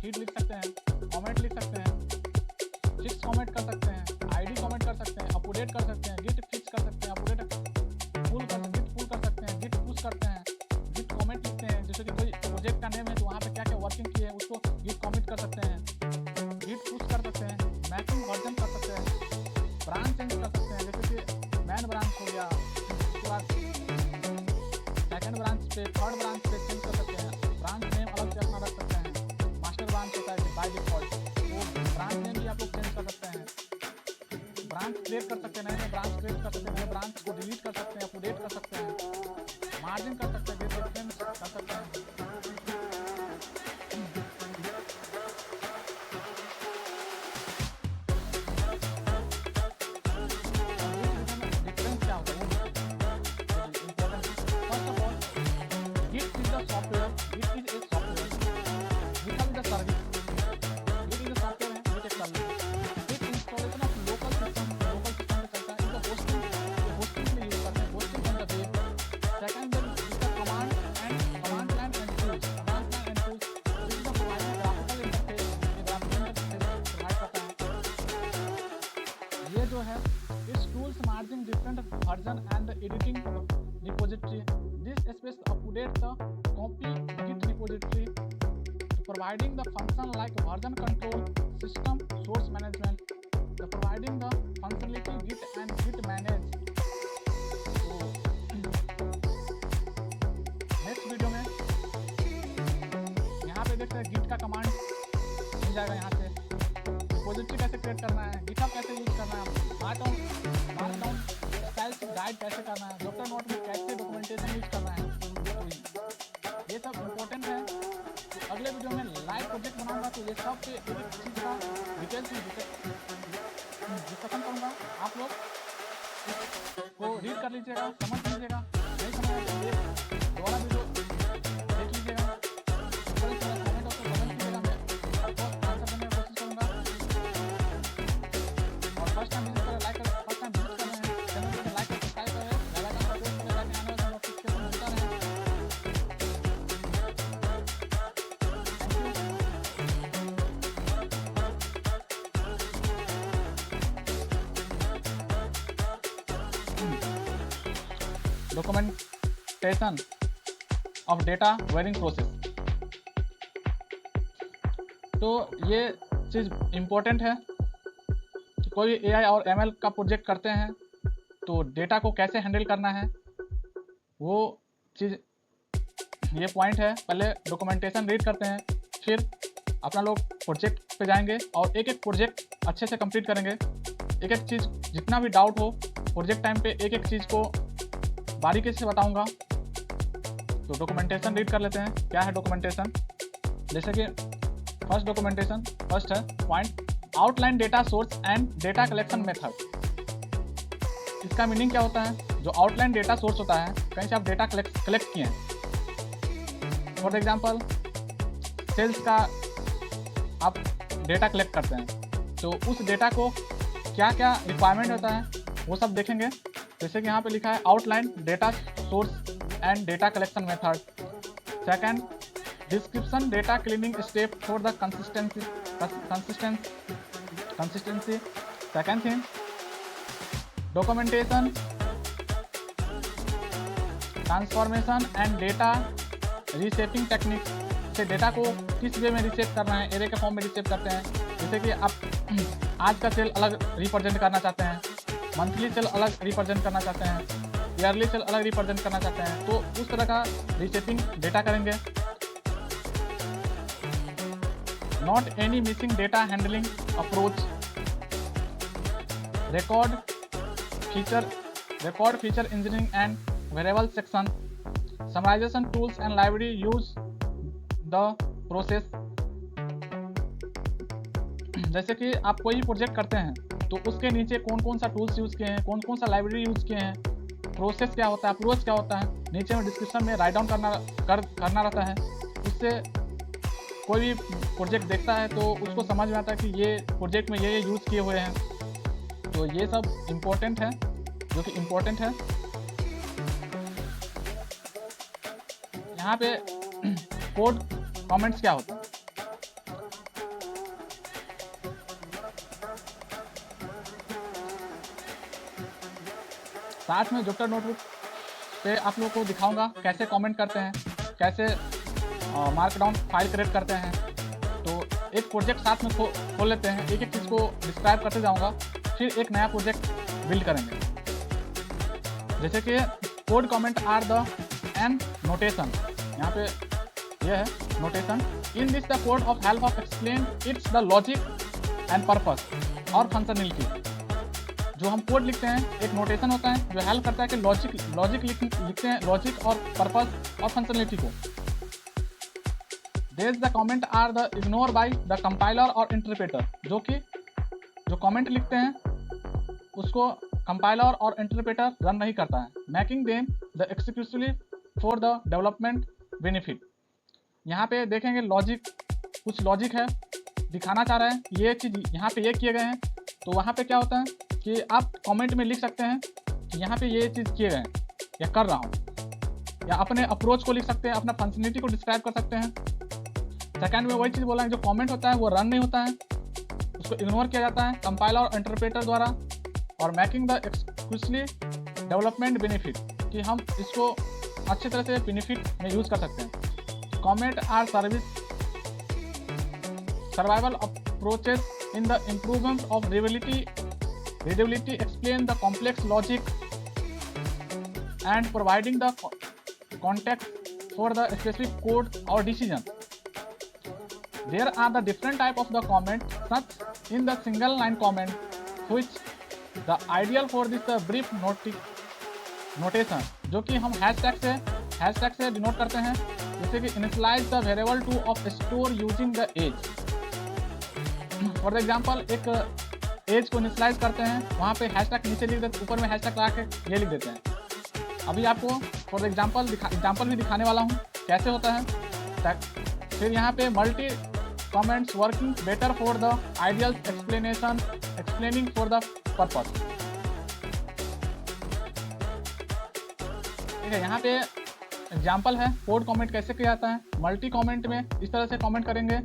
heat लिख सकते हैं, कमेंट लिख सकते हैं, फिक्स कमेंट कर सकते हैं, आईडी कमेंट कर सकते हैं, अपडेट कर सकते हैं, गिट फिक्स कर सकते हैं, अपडेट पुल कर सकते हैं, गिट पुश करते हैं, गिट कमेंट लिखते हैं, जैसे कि कोई प्रोजेक्ट का नेम है तो वहाँ पे क्या क्या वर्किंग की है उसको गिट कमिट कर सकते हैं, गिट पुश कर सकते हैं, मैचिंग वर्जन कर सकते हैं, ब्रांच चेंज कर सकते हैं, जैसे कि मैन ब्रांच हो गया, उसके बाद सेकेंड ब्रांच पे थर्ड ब्रांच पे चेंज कर सकते हैं, ब्रांच नेम अलग से अपना रख सकते हैं। ब्रांच क्रिएट कर सकते हैं, नए ब्रांच क्रिएट कर सकते हैं, नए ब्रांच को डिलीट कर सकते हैं, अपडेट कर सकते हैं, मार्जिन कर सकते हैं, गेट रेफरेंस कर सकते हैं। डिफरेंस क्या होता है important. First of all, Git is the software, Git is a software, GitHub is the service, Git is the software है, गिट एक service. Git installation of local system पे चलता है, इनका होस्टिंग के लिए यूज करते हैं, hosting on the web. Second इसका command line and tools, this is the providing graphical interface, ये ग्राफिकल इंटरफेस प्रोवाइड करता है। ये जो है it's tools merging different version and editing repository, this space update the copy Git repository, providing the function like version control, system source management, the providing the functionality git and git manage। तो next video में यहाँ पे देखते हैं Git का command मिल जाएगा, यहाँ से रिपोजिटरी कैसे क्रिएट करना है, गिटहब कैसे यूज करना है, मार्कडाउन स्टाइल्स गाइड कैसे करना है, डॉक्टर नोट में कैसे डॉक्यूमेंटेशन यूज करना है, तो ये सब इम्पोर्टेंट है। तो अगले वीडियो में लाइव प्रोजेक्ट बनाऊंगा, तो ये सब पे एक एक चीज़ का डिटेल्स में डिस्कशन करूँगा। आप लोग को रीड कर लीजिएगा, समझ लीजिएगा, नहीं समझ आए तो ये दोबारा वीडियो देख लीजिएगा, कमेंट कीजिएगा, मैं आपको आंसर करने की कोशिश करूँगा। और फर्स्ट टाइम विजिट करें, लाइक करें, फर्स्ट टाइम विजिट कर रहे हैं चैनल को लाइक और सब्सक्राइब करें, बेल आइकन को प्रेस करें ताकि आने वाला नोटिफिकेशन मिलता रहे। Documentation of data wearing process, तो ये चीज़ इम्पोर्टेंट है। कोई एआई और एमएल का प्रोजेक्ट करते हैं तो डेटा को कैसे हैंडल करना है, वो चीज़ ये पॉइंट है। पहले डॉक्यूमेंटेशन रीड करते हैं, फिर अपना लोग प्रोजेक्ट पे जाएंगे और एक एक प्रोजेक्ट अच्छे से कंप्लीट करेंगे। एक एक चीज़ जितना भी डाउट हो प्रोजेक्ट टाइम पे एक एक चीज़ को बारीकी से बताऊंगा। तो डॉक्यूमेंटेशन रीड कर लेते हैं, क्या है डॉक्यूमेंटेशन। जैसे कि फर्स्ट डॉक्यूमेंटेशन फर्स्ट है point, outline data source and data collection method. इसका मीनिंग क्या होता है, जो आउटलाइन डेटा सोर्स होता है, कहीं से आप डेटा कलेक्ट किए हैं। फॉर एग्जांपल सेल्स का आप डेटा कलेक्ट करते हैं, तो उस डेटा को क्या क्या रिक्वायरमेंट होता है वो सब देखेंगे। जैसे कि यहाँ पे लिखा है outline data source and data collection method. Second, description data cleaning step for the consistency. Second thing, documentation, transformation and data reshaping technique, से डेटा को किस वे में रीशेप करना है, एरे के फॉर्म में रीशेप करते हैं। जैसे कि आप आज का सेल अलग रिप्रेजेंट करना चाहते हैं, मंथली सेल अलग रिप्रेजेंट करना चाहते हैं, ईयरली सेल अलग रिप्रेजेंट करना चाहते हैं, तो उस तरह का रीशेपिंग डेटा करेंगे। Not any missing data handling approach, record feature engineering and variable section, summarisation tools and library use the process. जैसे कि आप कोई भी प्रोजेक्ट करते हैं तो उसके नीचे कौन कौन सा टूल्स यूज़ किए हैं, कौन कौन सा लाइब्रेरी यूज़ किए हैं, प्रोसेस क्या होता है, अप्रोच क्या होता है, नीचे में डिस्क्रिप्शन में राइट डाउन करना रहता है। उससे कोई भी प्रोजेक्ट देखता है तो उसको समझ में आता है कि ये प्रोजेक्ट में ये यूज़ किए हुए हैं। तो ये सब इम्पोर्टेंट है, जो कि इम्पोर्टेंट है। यहाँ पे कोड कमेंट्स क्या होता है, साथ में जॉक्टर नोटबुक पे आप लोगों को दिखाऊंगा कैसे कमेंट करते हैं, कैसे मार्कडाउन फाइल क्रिएट करते हैं। तो एक प्रोजेक्ट साथ में खोल लेते हैं, एक एक चीज़ को डिस्क्राइब करते जाऊंगा, फिर एक नया प्रोजेक्ट बिल्ड करेंगे। जैसे कि code comment are the and notation, यहाँ पे ये है notation. In this the code of help of explain it's the logic and purpose और फंक्शनलिटी। जो हम कोड लिखते हैं एक नोटेशन होता है जो हेल्प करता है कि लॉजिक लिखते हैं, लॉजिक और पर्पस और फंक्शनलिटी को। These the comment are the ignored by the compiler और इंटरप्रेटर, जो कि जो कमेंट लिखते हैं उसको कंपाइलर और इंटरप्रेटर रन नहीं करता है, making them the exclusively for the development benefit. यहाँ पे देखेंगे लॉजिक, कुछ लॉजिक है दिखाना चाह रहे हैं ये चीज़ यहाँ पे ये किए गए हैं, तो वहाँ पे क्या होता है कि आप कमेंट में लिख सकते हैं कि यहाँ पे ये चीज़ किए गए हैं या कर रहा हूँ, या अपने अप्रोच को लिख सकते हैं, अपना फंक्शनलिटी को डिस्क्राइब कर सकते हैं। सेकंड में वही चीज़ बोला है, जो कमेंट होता है वो रन नहीं होता है, उसको इग्नोर किया जाता है कंपाइलर और इंटरप्रेटर द्वारा, और making the exclusively development benefit, कि हम इसको अच्छी तरह से बेनिफिट में यूज़ कर सकते हैं। Comment are survival approaches in the improvement of readability, explain the complex logic and providing the context for the specific code or decision. There are the different type of the comment, such in the single line comment, which the ideal for this brief notation, जो कि हम hashtag से denote करते हैं, जैसे कि initialize the variable to of store using the age। For example एक as को इनिशियलाइज करते हैं, वहाँ पे हैशटैग नीचे लिख देते, ऊपर में हैशटैग लगा के ये लिख देते हैं। अभी आपको फॉर एग्जाम्पल भी दिखाने वाला हूँ कैसे होता है। फिर यहाँ पे multi comments working better for the ideal explaining for the purpose. ठीक है, यहाँ पे एग्जाम्पल है कोड कमेंट कैसे किया जाता है। मल्टी कमेंट में इस तरह से कमेंट करेंगे,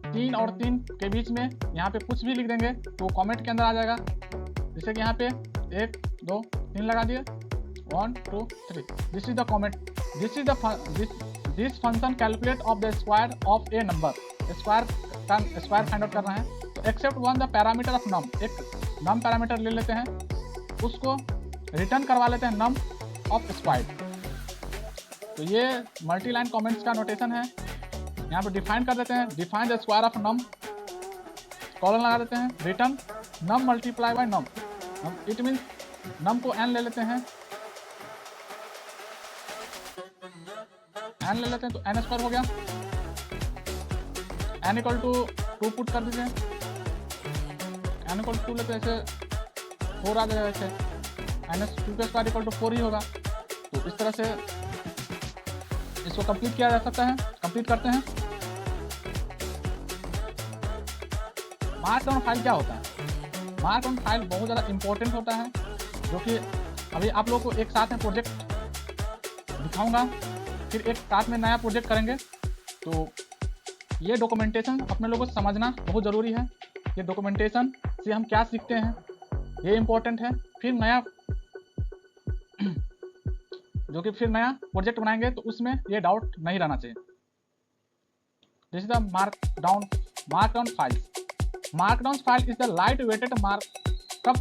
3 और 3 के बीच में यहाँ पे कुछ भी लिख देंगे तो कमेंट के अंदर आ जाएगा। जैसे कि यहाँ पे 1 2 3 लगा दिए, 1 2 3, this is the comment, this function calculate of the square of a number, square find out कर रहे हैं, तो accept one the parameter of num, एक नम पैरामीटर ले लेते हैं, उसको रिटर्न करवा लेते हैं नम ऑफ स्क्वायर। तो ये मल्टी लाइन कमेंट्स का नोटेशन है। यहाँ पे डिफाइन कर देते हैं, define the square of num, colon लगा देते हैं, return num multiply by num, it means num को n ले लेते हैं, n ले लेते हैं तो n स्क्वायर हो गया, n इक्वल टू 2 पुट कर दीजिए, n इक्वल टू 2 लेते हैं, ऐसे 4 आ जाएगा, ऐसे -2 का स्क्वायर इक्वल टू 4 ही होगा। तो इस तरह से इसको कंप्लीट किया जा सकता है। कंप्लीट करते हैं। मार्कडाउन फाइल क्या होता है? मार्कडाउन फाइल बहुत ज़्यादा इंपॉर्टेंट होता है, जो कि अभी आप लोगों को एक साथ में प्रोजेक्ट दिखाऊंगा, फिर एक साथ में नया प्रोजेक्ट करेंगे। तो ये डॉक्यूमेंटेशन अपने लोगों को समझना बहुत ज़रूरी है। ये डॉक्यूमेंटेशन से हम क्या सीखते हैं ये इम्पोर्टेंट है। फिर नया जो कि फिर नया प्रोजेक्ट बनाएंगे तो उसमें ये डाउट नहीं रहना चाहिए। This is the markdown file. Markdown file is the light weighted markup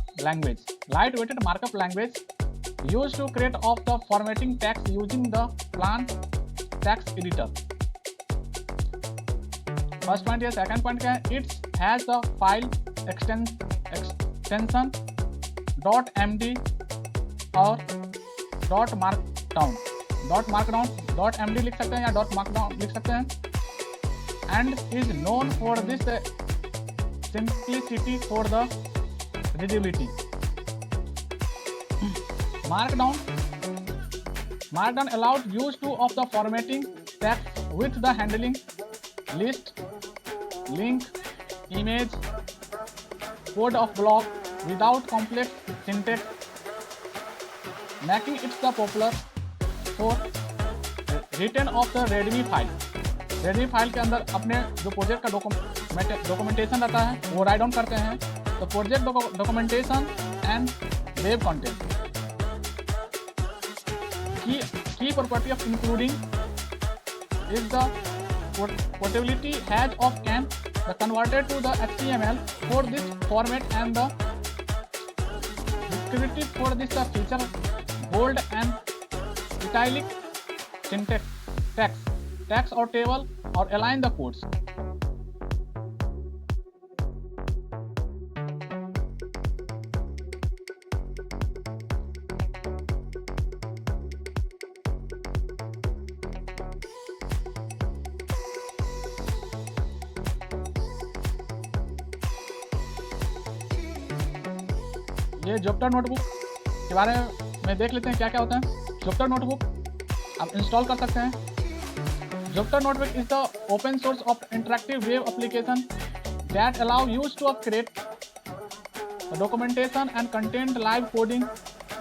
language used to create of the formatting text using the plan text editor। First point या सेकंड पॉइंट क्या है? It's has the file extension .md और .markdown लिख सकते हैं या .markdown लिख सकते हैं। And is known for this simplicity for the readability. Markdown allowed use to of the formatting text with the handling list, link, image, code of block without complex syntax, making it the popular for written of the readme file। readme file के अंदर अपने जो project का documentation रहता है वो right down करते हैं। तो project documentation and web content. Key property of including is the portability hash of can the converted to the HTML for this format and the descriptive for this feature bold and italic syntax text or table or align the codes। ये Jupyter notebook के बारे में देख लेते हैं क्या क्या होता है। जुपिटर नोटबुक आप इंस्टॉल कर सकते हैं। Jupyter notebook is the open source of interactive web application that allow use to create documentation and content, live coding,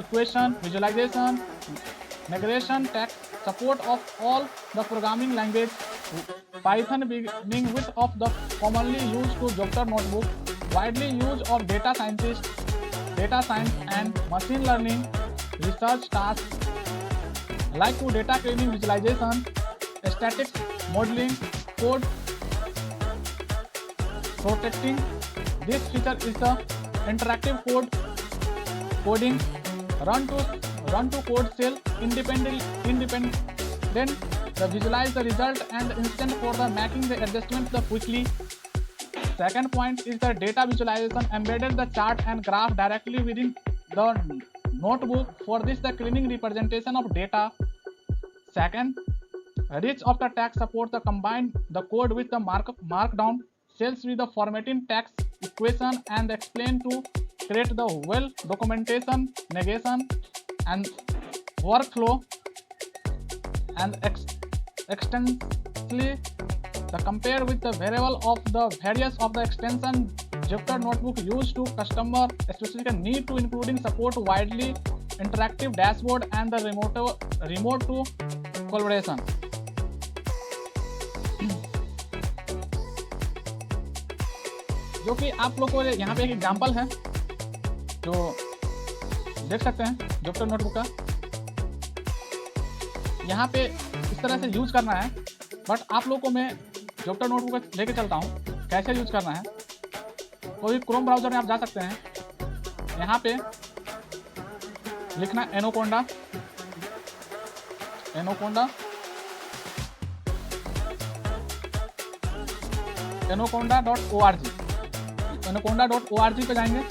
equation, visualization, migration, text, support of all the programming language, Python beginning with of the commonly used to Jupyter Notebook, widely used of data scientists, data science and machine learning, research tasks like to data cleaning, visualization, statistics, modeling, code protecting. This feature is the interactive coding run to code cell independent the visualize the result and the instant for the making the adjustments the quickly. Second point is the data visualization, embedded the chart and graph directly within the notebook. For this the cleaning representation of data. Second, reach of the text support the combine the code with the markdown cells with the formatting text equation and explain to create the well documentation, negation and workflow and extensively the compare with the variable of the various of the extension Jupyter Notebook used to customer specific need to including support widely interactive dashboard and the remote to collaboration. जो कि आप लोग को यहाँ पे एक example है जो देख सकते हैं जुपिटर नोटबुक का। यहाँ पे इस तरह से यूज करना है, बट आप लोग को मैं जुपिटर नोटबुक लेके चलता हूँ कैसे यूज करना है। कोई क्रोम ब्राउजर में आप जा सकते हैं, यहाँ पे लिखना anaconda.org anaconda.org पे जाएंगे।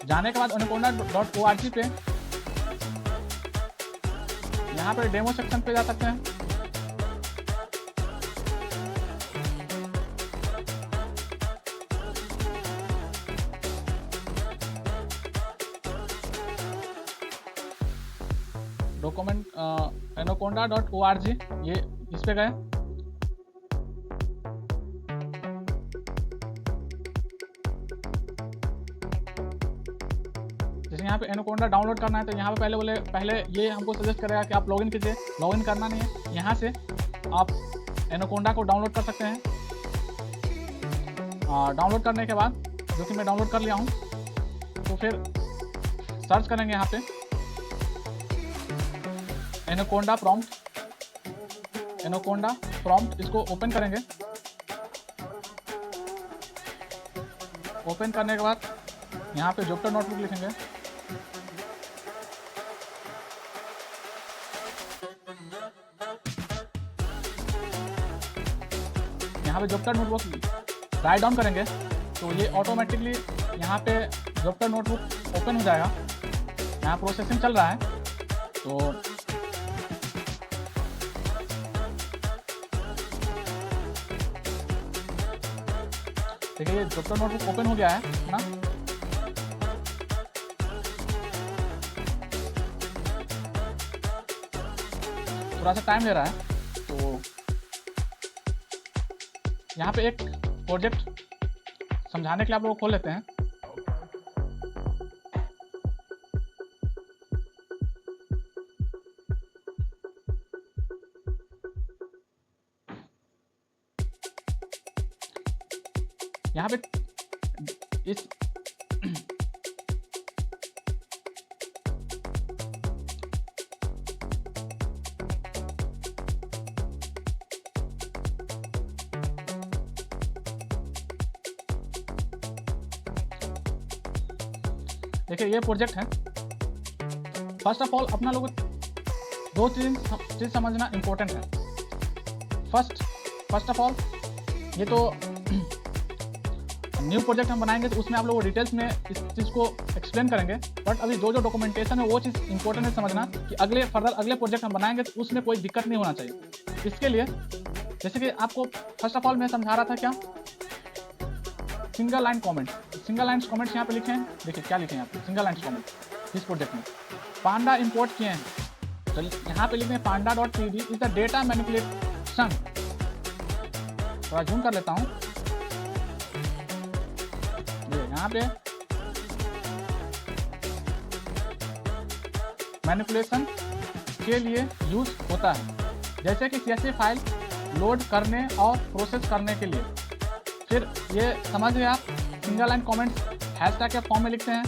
जाने के बाद anaconda.org पे यहाँ पे डेमो सेक्शन पे जा सकते हैं। डॉक्यूमेंट anaconda.org ये इस पे गए। जैसे यहाँ पे anaconda डाउनलोड करना है तो यहाँ पे पहले ये हमको सजेस्ट करेगा कि आप लॉगिन कीजिए। लॉगिन करना नहीं है, यहाँ से आप anaconda को डाउनलोड कर सकते हैं। डाउनलोड करने के बाद जो कि मैं डाउनलोड कर लिया हूँ, तो फिर सर्च करेंगे यहाँ पे anaconda prompt इसको ओपन करेंगे। ओपन करने के बाद यहाँ पे जुपिटर नोटबुक लिखेंगे। यहाँ पे जुपिटर नोटबुक राइट डाउन करेंगे तो ये ऑटोमेटिकली यहाँ पे जुपिटर नोटबुक ओपन हो जाएगा। यहाँ प्रोसेसिंग चल रहा है, तो देखिए ये जुपिटर नोटबुक ओपन हो गया है ना। थोड़ा सा टाइम ले रहा है, तो यहाँ पे एक प्रोजेक्ट समझाने के लिए आप लोग खोल लेते हैं। यहाँ पे इस देखिए ये प्रोजेक्ट है। फर्स्ट ऑफ ऑल अपना लोग दो चीज समझना इंपॉर्टेंट है। फर्स्ट ऑफ ऑल ये तो न्यू प्रोजेक्ट हम बनाएंगे तो उसमें आप लोग डिटेल्स में इस चीज़ को एक्सप्लेन करेंगे, बट अभी जो डॉक्यूमेंटेशन है वो चीज़ इंपॉर्टेंट है समझना कि अगले प्रोजेक्ट हम बनाएंगे तो उसमें कोई दिक्कत नहीं होना चाहिए। इसके लिए जैसे कि आपको फर्स्ट ऑफ ऑल मैं समझा रहा था क्या, single line comment. Single line comments यहाँ पे लिखे हैं, देखिए क्या लिखे हैं यहाँ पे, सिंगल लाइन कमेंट इस प्रोजेक्ट में पांडा इंपोर्ट किए हैं, तो यहाँ पे लिखे हैं panda dot P D is the data manipulation. थोड़ा जूम कर लेता हूँ, ये यहाँ पे मैनिपुलेशन के लिए यूज होता है, जैसे कि CSV फाइल लोड करने और प्रोसेस करने के लिए। फिर ये समझिए आप, सिंगल लाइन कमेंट्स हैशटैग के फॉर्म में लिखते हैं।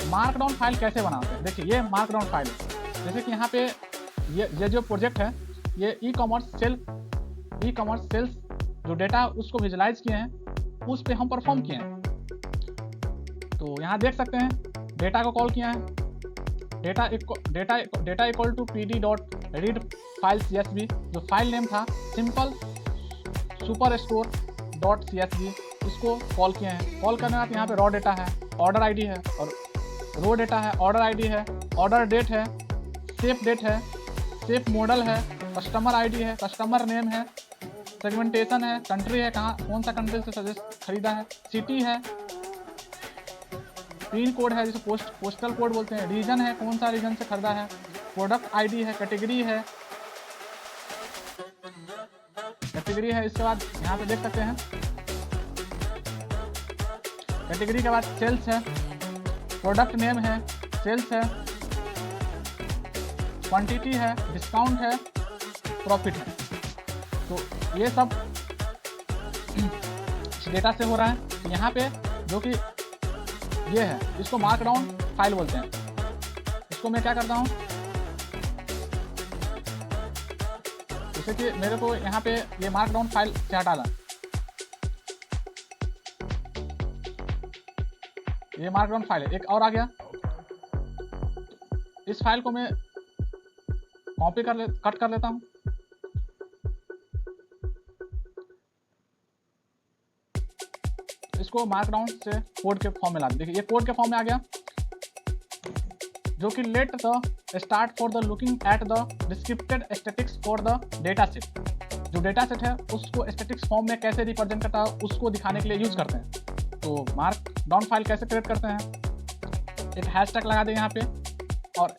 मार्कडाउन फाइल कैसे बनाते हैं, देखिए ये मार्कडाउन फाइल है। जैसे कि यहाँ पे ये जो प्रोजेक्ट है, ये ई कॉमर्स सेल्स जो डेटा उसको विजुलाइज किए हैं, उस पे हम परफॉर्म किए हैं। तो यहाँ देख सकते हैं डेटा को कॉल किया है, data equal to pd dot read file CSV, जो फाइल नेम था simple super store dot CSV, इसको कॉल किए हैं। कॉल करने के बाद यहाँ पे रॉ डेटा है, ऑर्डर आईडी है, और रो डेटा है, ऑर्डर आईडी है, ऑर्डर डेट है, सेफ डेट है, सेफ मॉडल है, कस्टमर आईडी है, कस्टमर नेम है, सेगमेंटेशन है, कंट्री है, कहाँ कौन सा कंट्री से सजेस्ट खरीदा है, सिटी है, पिन कोड है जिसे पोस्टल कोड बोलते हैं, रीजन है कौन सा रीजन से खरीदा है, प्रोडक्ट आईडी है, कैटेगरी है। इसके बाद यहाँ पे देख सकते हैं कैटेगरी के बाद सेल्स है, प्रोडक्ट नेम है, सेल्स है, क्वांटिटी है, डिस्काउंट है, प्रॉफिट है। तो ये सब डेटा से हो रहा है। तो यहाँ पे जो कि ये है, इसको मार्कडाउन फाइल बोलते हैं। इसको मैं क्या करता हूँ, जैसे कि मेरे को यहाँ पे ये मार्कडाउन फाइल से हटाना, ये मार्कडाउन फाइल है। एक और आ गया, इस फाइल को मैं कॉपी कट कर लेता हूँ। इसको मार्कडाउन से कोड के फॉर्म में ला, देखिए ये कोड के फॉर्म में आ गया, जो कि let the start for the looking at the descripted statics for the data set. जो डेटा सेट है उसको स्टैटिक्स फॉर्म में कैसे रिप्रेजेंट करता है उसको दिखाने के लिए यूज करते हैं। तो मार्कडाउन फाइल कैसे क्रिएट करते हैं, एक हैशटैग लगा दें यहाँ पे, और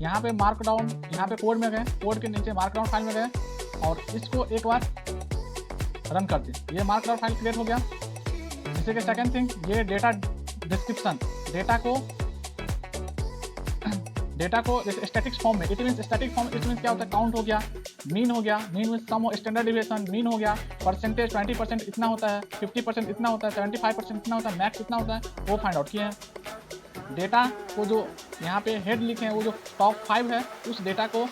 यहाँ पे मार्कडाउन, यहाँ पे कोड में गए, कोड के नीचे मार्कडाउन फाइल में गए और इसको एक बार रन कर दें। ये मार्कडाउन फाइल क्रिएट हो गया। जैसे कि सेकेंड थिंग, ये डेटा डिस्क्रिप्शन, डेटा को जैसे स्टैटिक्स फॉर्म में, it mean static form, it mean क्या होता है, काउंट हो गया, मीन हो गया, मीन में सम स्टैंडर्ड डिविएशन, मीन हो गया, परसेंटेज 20% इतना होता है, 50% इतना होता है, 75% इतना होता है, मैक्स इतना होता है, वो फाइंड आउट किए हैं। डेटा को जो यहाँ पे हेड लिखे हैं, वो जो टॉप 5 है, उस डेटा को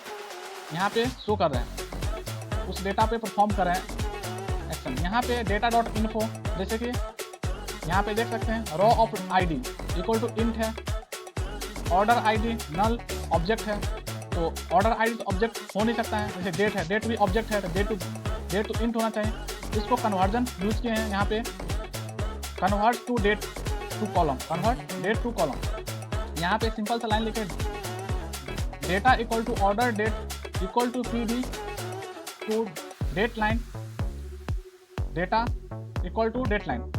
यहाँ पे शो कर रहे हैं, उस डेटा पे परफॉर्म कर रहे हैं एक्शन। यहाँ पे डेटा डॉट इन्फो, जैसे कि यहाँ पे देख सकते हैं, raw of ID equal to int है, ऑर्डर आईडी नल ऑब्जेक्ट है, तो ऑर्डर आईडी ऑब्जेक्ट हो नहीं सकता है। जैसे डेट है, डेट भी ऑब्जेक्ट है, तो डेट टू इंट होना चाहिए। इसको कन्वर्जन यूज किए हैं यहाँ पे, convert to date to column, convert date to column. यहाँ पे सिंपल सा लाइन लिखे, data equal to order date equal to PD to date line, data equal to date line.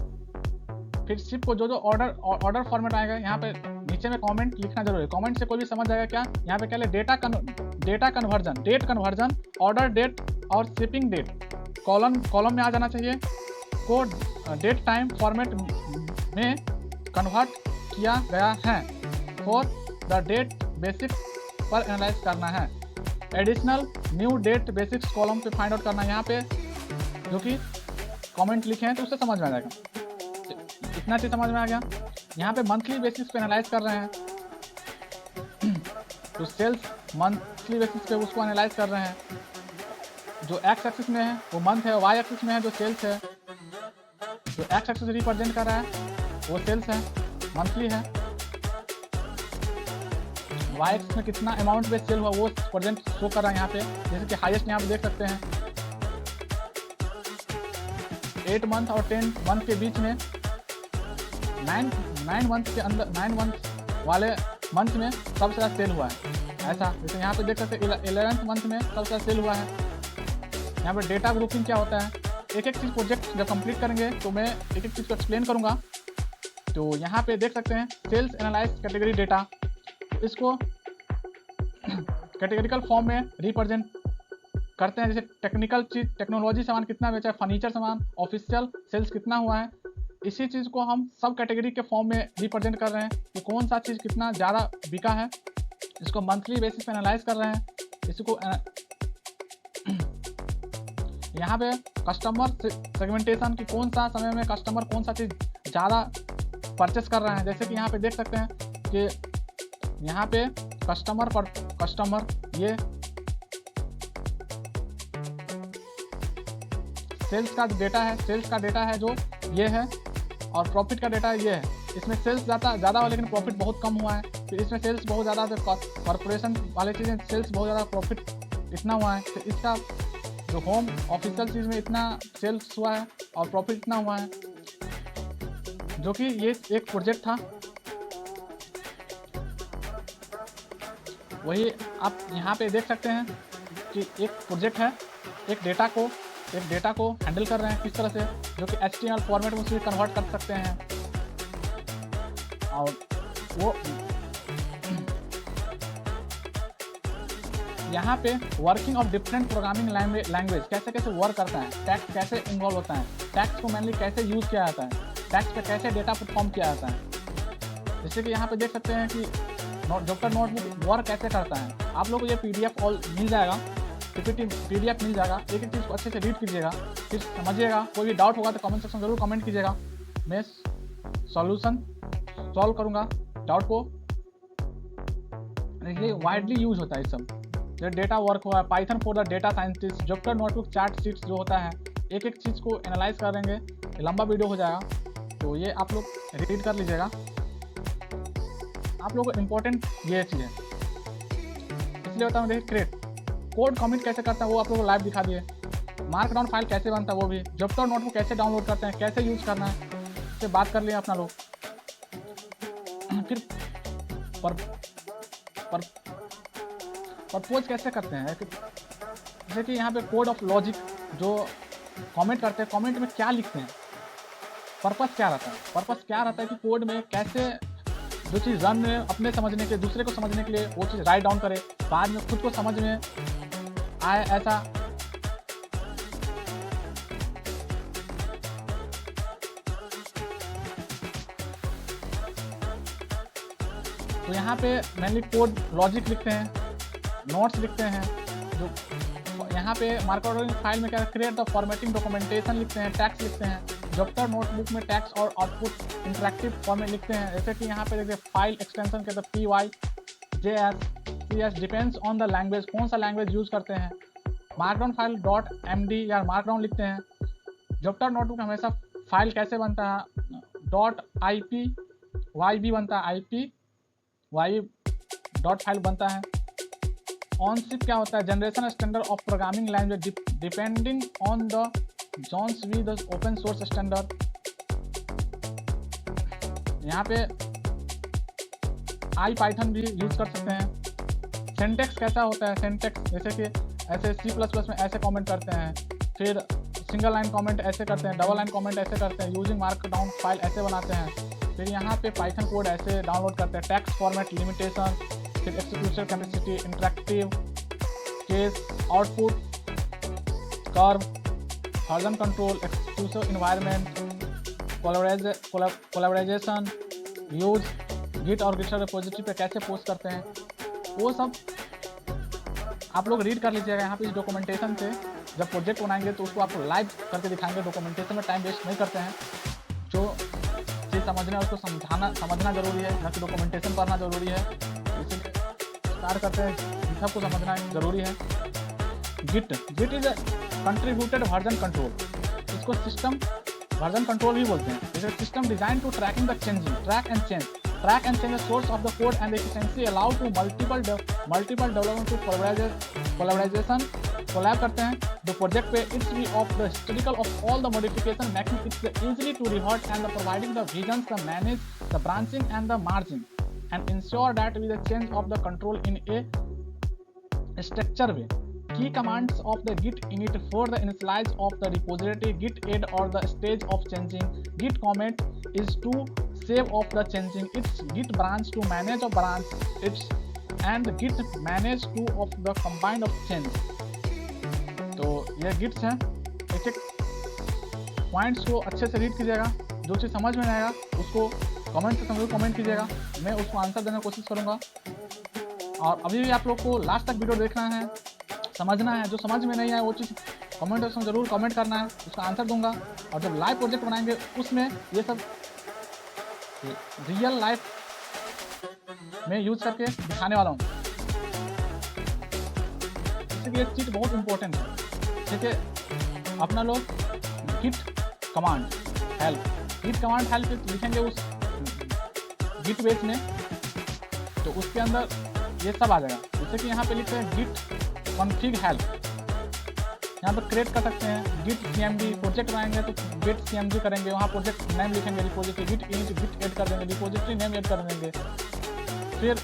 फिर सिर्फ को जो ऑर्डर फॉर्मेट आएगा, यहाँ पे नीचे में कमेंट लिखना जरूरी है। कमेंट से कोई भी समझ जाएगा क्या, यहाँ पे क्या ले, data conversion, date conversion, order date और शिपिंग डेट कॉलम में आ जाना चाहिए। कोड डेट टाइम फॉर्मेट में कन्वर्ट किया गया है, फॉर द डेट बेसिक पर एनालाइज करना है। Additional new date basics column पे फाइंड आउट करना है। यहाँ पे जो कि कमेंट लिखे हैं तो उससे समझ में आ जाएगा, इतना चीज समझ में आ गया। यहाँ पे मंथली बेसिस पे एनालाइज कर रहे हैं, तो सेल्स मंथली बेसिस पे उसको एनालाइज कर रहे हैं। जो एक्स एक्सिस में है वो मंथ है, वाई एक्सिस में है जो सेल्स है, जो एक्स एक्सिस रिप्रेजेंट कर रहा है वो सेल्स है, मंथली है। वाई एक्सिस में कितना अमाउंट पे सेल हुआ वो प्रेजेंट शो कर रहा है यहाँ पे। जैसे कि हाईएस्ट यहाँ पे देख सकते हैं 8 मंथ और 10 मंथ के बीच में, 9 मंथ के अंदर, 9 मंथ वाले मंथ में सबसे ज़्यादा सेल हुआ है। ऐसा जैसे यहाँ पे देख सकते हैं 11th मंथ में सबसे ज़्यादा सेल हुआ है। यहाँ पे डेटा ग्रुपिंग क्या होता है, एक एक चीज़ प्रोजेक्ट जब कंप्लीट करेंगे तो मैं एक एक चीज़ को एक्सप्लेन करूँगा। तो यहाँ पे देख सकते हैं सेल्स एनालाइज कैटेगरी डेटा, इसको कैटेगरिकल फॉर्म में रिप्रेजेंट करते हैं। जैसे टेक्निकल चीज, टेक्नोलॉजी सामान कितना बेचा है, फर्नीचर सामान, ऑफिशियल सेल्स कितना हुआ है, इसी चीज़ को हम सब कैटेगरी के फॉर्म में रिप्रेजेंट कर रहे हैं कि कौन सा चीज़ कितना ज़्यादा बिका है। इसको मंथली बेसिस पे एनालाइज कर रहे हैं। इसको यहाँ पे कस्टमर सेगमेंटेशन की कौन सा समय में कस्टमर कौन सा चीज़ ज़्यादा परचेस कर रहे हैं। जैसे कि यहाँ पे देख सकते हैं कि यहाँ पे कस्टमर ये सेल्स का डेटा है जो ये है, और प्रॉफिट का डेटा ये है। इसमें सेल्स ज़्यादा हुआ लेकिन प्रॉफिट बहुत कम हुआ है। फिर इसमें सेल्स बहुत ज़्यादा, कॉर्पोरेशन वाले चीज़ें सेल्स बहुत ज़्यादा, प्रॉफिट इतना हुआ है। तो इसका जो होम ऑफिशियल चीज़ में इतना सेल्स हुआ है और प्रॉफिट इतना हुआ है, जो कि ये एक प्रोजेक्ट था। वही आप यहाँ पे देख सकते हैं कि एक प्रोजेक्ट है, एक डेटा को हैंडल कर रहे हैं किस तरह से, जो कि HTML फॉर्मेट में उसे कन्वर्ट कर सकते हैं। और वो यहाँ पे working of different programming language कैसे वर्क करता है, टैक्स कैसे इन्वॉल्व होता है, टैक्स को मेनली कैसे यूज़ किया जाता है, टैक्स पे कैसे डेटा परफॉर्म किया जाता है। जैसे कि यहाँ पे देख सकते हैं कि डॉक्टर नोटबुक वर्क कैसे करता है। आप लोग को ये PDF ऑल मिल जाएगा, PDF मिल जाएगा। एक एक चीज़ को अच्छे से रीड कीजिएगा, फिर समझिएगा। कोई भी डाउट होगा तो कमेंट सेक्शन जरूर कमेंट कीजिएगा, मैं सॉल्यूशन सॉल्व करूँगा डाउट को। ये वाइडली यूज होता है ये सब, जो डेटा वर्क हुआ है, Python for the data scientist, doctor notebook chart sheets जो होता है, एक एक चीज़ को एनालाइज करेंगे, लंबा वीडियो हो जाएगा, तो ये आप लोग रीड कर लीजिएगा। आप लोगों को इम्पोर्टेंट ये चीज़ है, इसलिए बताऊँ। देखिए क्रिएट कोड कमिट कैसे करता है वो आप लोगों को लाइव दिखा दिए। मार्कडाउन फाइल कैसे बनता है वो भी, डॉक्टर नोटबुक कैसे डाउनलोड करते हैं, कैसे यूज़ करना है, इससे बात कर लिया अपना लोग। फिर परपोज कैसे करते हैं, जैसे कि यहाँ पे कोड ऑफ लॉजिक जो कमेंट करते हैं, कमेंट में क्या लिखते हैं, पर्पस क्या रहता है कि कोड में कैसे जो चीज़ रन में अपने समझने के, दूसरे को समझने के लिए वो चीज़ राइट डाउन करे, बाद में खुद को समझ में आए ऐसा। तो यहाँ पे मेनली कोड लॉजिक लिखते हैं, नोट्स लिखते हैं। जो यहाँ पे मार्कडाउन फाइल में क्या क्रिएट द फॉर्मेटिंग डॉक्यूमेंटेशन लिखते हैं, टैक्स लिखते हैं। डॉक्टर नोटबुक में टैक्स और आउटपुट इंटरेक्टिव फॉर्मेट लिखते हैं। जैसे कि यहाँ पे देखिए फाइल एक्सटेंशन कहते हैं PYJS depends on the language, कौन सा लैंग्वेज यूज़ करते हैं। मार्कडाउन फाइल .md या मार्कडाउन लिखते हैं। डॉक्टर नोटबुक हमेशा फाइल कैसे बनता है, .ipyb बनता है, ipyb डॉट फाइल बनता है। ऑनशिप क्या होता है, generation standard of programming language depending on the zones with open source standard. यहाँ पे IPython भी यूज कर सकते हैं। सिंटैक्स कैसा होता है, सिंटैक्स जैसे कि ऐसे C++ में ऐसे कमेंट करते हैं, फिर सिंगल लाइन कमेंट ऐसे करते हैं, डबल लाइन कमेंट ऐसे करते हैं, यूजिंग मार्कडाउन फाइल ऐसे बनाते हैं। फिर यहाँ पे पाइथन कोड ऐसे डाउनलोड करते हैं, टेक्स्ट फॉर्मेट लिमिटेशन, फिर execution capacity, interactive case, output curve, version control, exclusive environment, collaboration, use Git और गिटहब रिपोजिटरी पे कैसे पोस्ट करते हैं, वो सब आप लोग रीड कर लीजिएगा। यहाँ पे इस डॉक्यूमेंटेशन से जब प्रोजेक्ट बनाएंगे तो उसको आपको लाइव करके दिखाएंगे। डॉक्यूमेंटेशन में टाइम वेस्ट नहीं करते हैं, जो चीज़ समझना है उसको समझना जरूरी है, न कि डॉक्यूमेंटेशन पढ़ना जरूरी है। इसीलिए स्टार्ट करते हैं, गिटहब को समझना जरूरी है। Git is contributed version control, इसको सिस्टम वर्जन कंट्रोल भी बोलते हैं। जैसे system design to tracking the changing, track and change the source of the code and the efficiency allow to multiple development to collaboration collab करते हैं the project पे its view of the historical of all the modification, making it easily to revert and providing the visions, the manage the branching and the margin and ensure that with the change of the control in a structure way। Key commands of the git init for the initialize of the repository, git add or the stage of changing, git commit is to save of the changing, its git branch to manage a branch, its and git manage to of the combined of change। तो ये गिट्स हैं, एक एक points को अच्छे से read कीजिएगा, जो चीज़ समझ में नहीं आएगा उसको कमेंट से समझो, कमेंट कीजिएगा, मैं उसको आंसर देने की कोशिश करूँगा। और अभी भी आप लोग को लास्ट तक वीडियो देखना है, समझना है, जो समझ में नहीं आए वो चीज़ कमेंट सेक्शन में ज़रूर कमेंट करना है, उसका आंसर दूंगा। और जब लाइव प्रोजेक्ट बनाएंगे उसमें ये सब रियल लाइफ में यूज़ करके दिखाने वाला हूँ, इसलिए ये चीज़ बहुत इंपॉर्टेंट है। ठीक है, अपना लोग गिट कमांड हेल्प लिखेंगे उस गिट बेस में, तो उसके अंदर ये सब आ जाएगा। जैसे कि यहाँ पे लिखते हैं गिट कॉन्फिग हेल्प, यहाँ पर क्रिएट कर सकते हैं गिट cmd, प्रोजेक्ट बनाएंगे तो गिट cmd करेंगे, वहाँ प्रोजेक्ट नेम लिखेंगे repository, Git init Git add कर देंगे, रिपोजिटरी नेम ऐड कर देंगे। फिर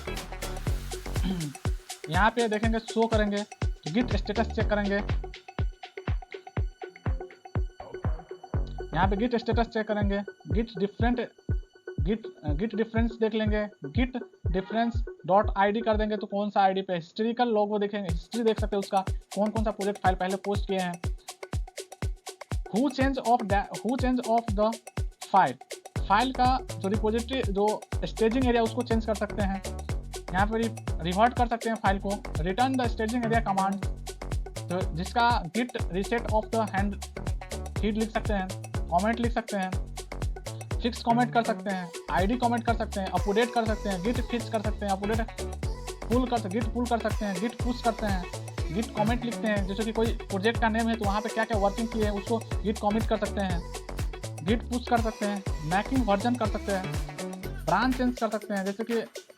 यहाँ पे देखेंगे शो करेंगे तो गिट स्टेटस चेक करेंगे, यहाँ पे गिट स्टेटस चेक करेंगे, गिट डिफरेंस देख लेंगे, गिट डिफरेंस .id कर देंगे तो कौन सा आईडी पे हिस्ट्रिकल लोगो देखेंगे, हिस्ट्री देख सकते हैं उसका, कौन कौन सा प्रोजेक्ट फाइल पहले पोस्ट किए हैं। Who change of the file का जो रिपोजिटरी जो स्टेजिंग एरिया उसको चेंज कर सकते हैं, यहाँ पे रिवर्ट कर सकते हैं फाइल को। Return the staging area command, तो जिसका Git reset of the hand head लिख सकते हैं, कमेंट लिख सकते हैं, फिक्स कमेंट कर सकते हैं, आईडी कमेंट कर सकते हैं, अपडेट कर सकते हैं, गिट फिक्स कर सकते हैं, अपडेट गिट पुल कर सकते हैं, गिट पुश करते हैं, गिट कमेंट लिखते हैं। जैसे कि कोई प्रोजेक्ट का नेम है तो वहाँ पे क्या क्या वर्किंग की है उसको गिट कमिट कर सकते हैं, गिट पुश कर सकते हैं, मैकिंग वर्जन कर सकते हैं, ब्रांच चेंज कर सकते हैं, जैसे कि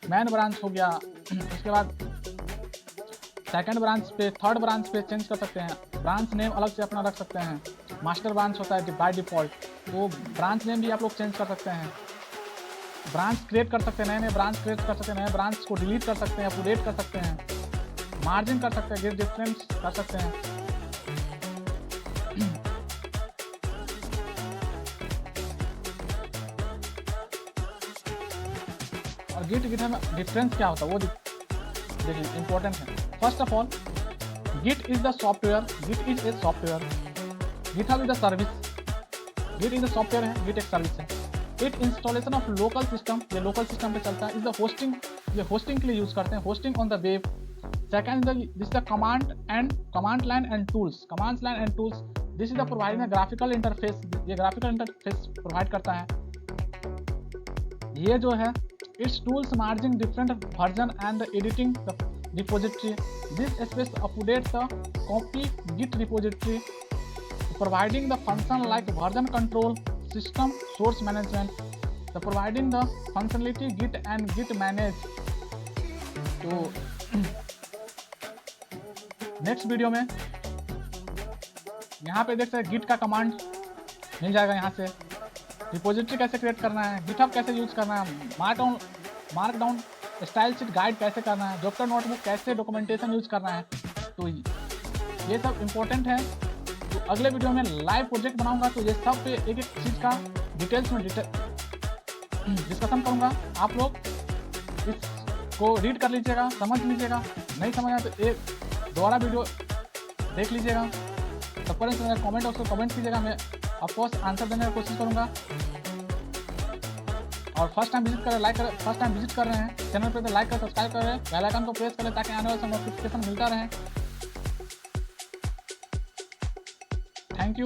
मैन ब्रांच हो गया, उसके बाद सेकंड ब्रांच पे थर्ड ब्रांच पे चेंज कर सकते हैं, ब्रांच नेम अलग से अपना रख सकते हैं, मास्टर ब्रांच होता है बाय डिफ़ॉल्ट, तो ब्रांच नेम भी आप लोग चेंज कर सकते हैं, ब्रांच क्रिएट कर सकते हैं, नए ब्रांच क्रिएट कर सकते हैं, नए ब्रांच को डिलीट कर सकते हैं, अपडेट कर सकते हैं, मार्जिन कर सकते हैं, गिट डिफरेंस कर सकते हैं। और गिट में डिफरेंस क्या होता है वो देखिए इंपॉर्टेंट है। First of all Git is the software, Git is a software, GitHub is the service, Git is the software है, गिट एक सर्विस है। It installation of local system, ये लोकल सिस्टम पे चलता है। इज द होस्टिंग, ये hosting के लिए यूज करते हैं, hosting on the web. Second this the command line and tools, command line and tools, this is the providing the graphical interface, ये ग्राफिकल इंटरफेस प्रोवाइड करता है। ये जो है it's tools merging different version and editing the repository, this space update the copy Git repository, providing the function like version control, system source management, the providing the functionality git and git manage। तो next video में यहाँ पे देख सकते हैं Git का command मिल जाएगा, यहाँ से रिपोजिटरी कैसे क्रिएट करना है, गिटहब कैसे यूज करना है, मार्कडाउन स्टाइल शीट गाइड कैसे करना है, डॉक्टर नोटबुक कैसे डॉक्यूमेंटेशन यूज करना है। तो ये सब इम्पोर्टेंट है। तो अगले वीडियो में लाइव प्रोजेक्ट बनाऊंगा तो ये सब पे एक एक चीज़ का डिटेल्स में डिस्कशन करूंगा। आप लोग इसको रीड कर लीजिएगा, समझ लीजिएगा, नहीं समझ आया तो एक दोबारा वीडियो देख लीजिएगा। तब पर कमेंट बॉक्स में कमेंट कीजिएगा, मैं ऑफकोर्स आंसर देने की कोशिश करूंगा। और फर्स्ट टाइम विजिट करें, लाइक करें, फर्स्ट टाइम विजिट कर रहे हैं चैनल पर तो लाइक कर, सब्सक्राइब करें, बेल आइकन को प्रेस करें ताकि आने वाले नोटिफिकेशन मिलता रहे। Thank you.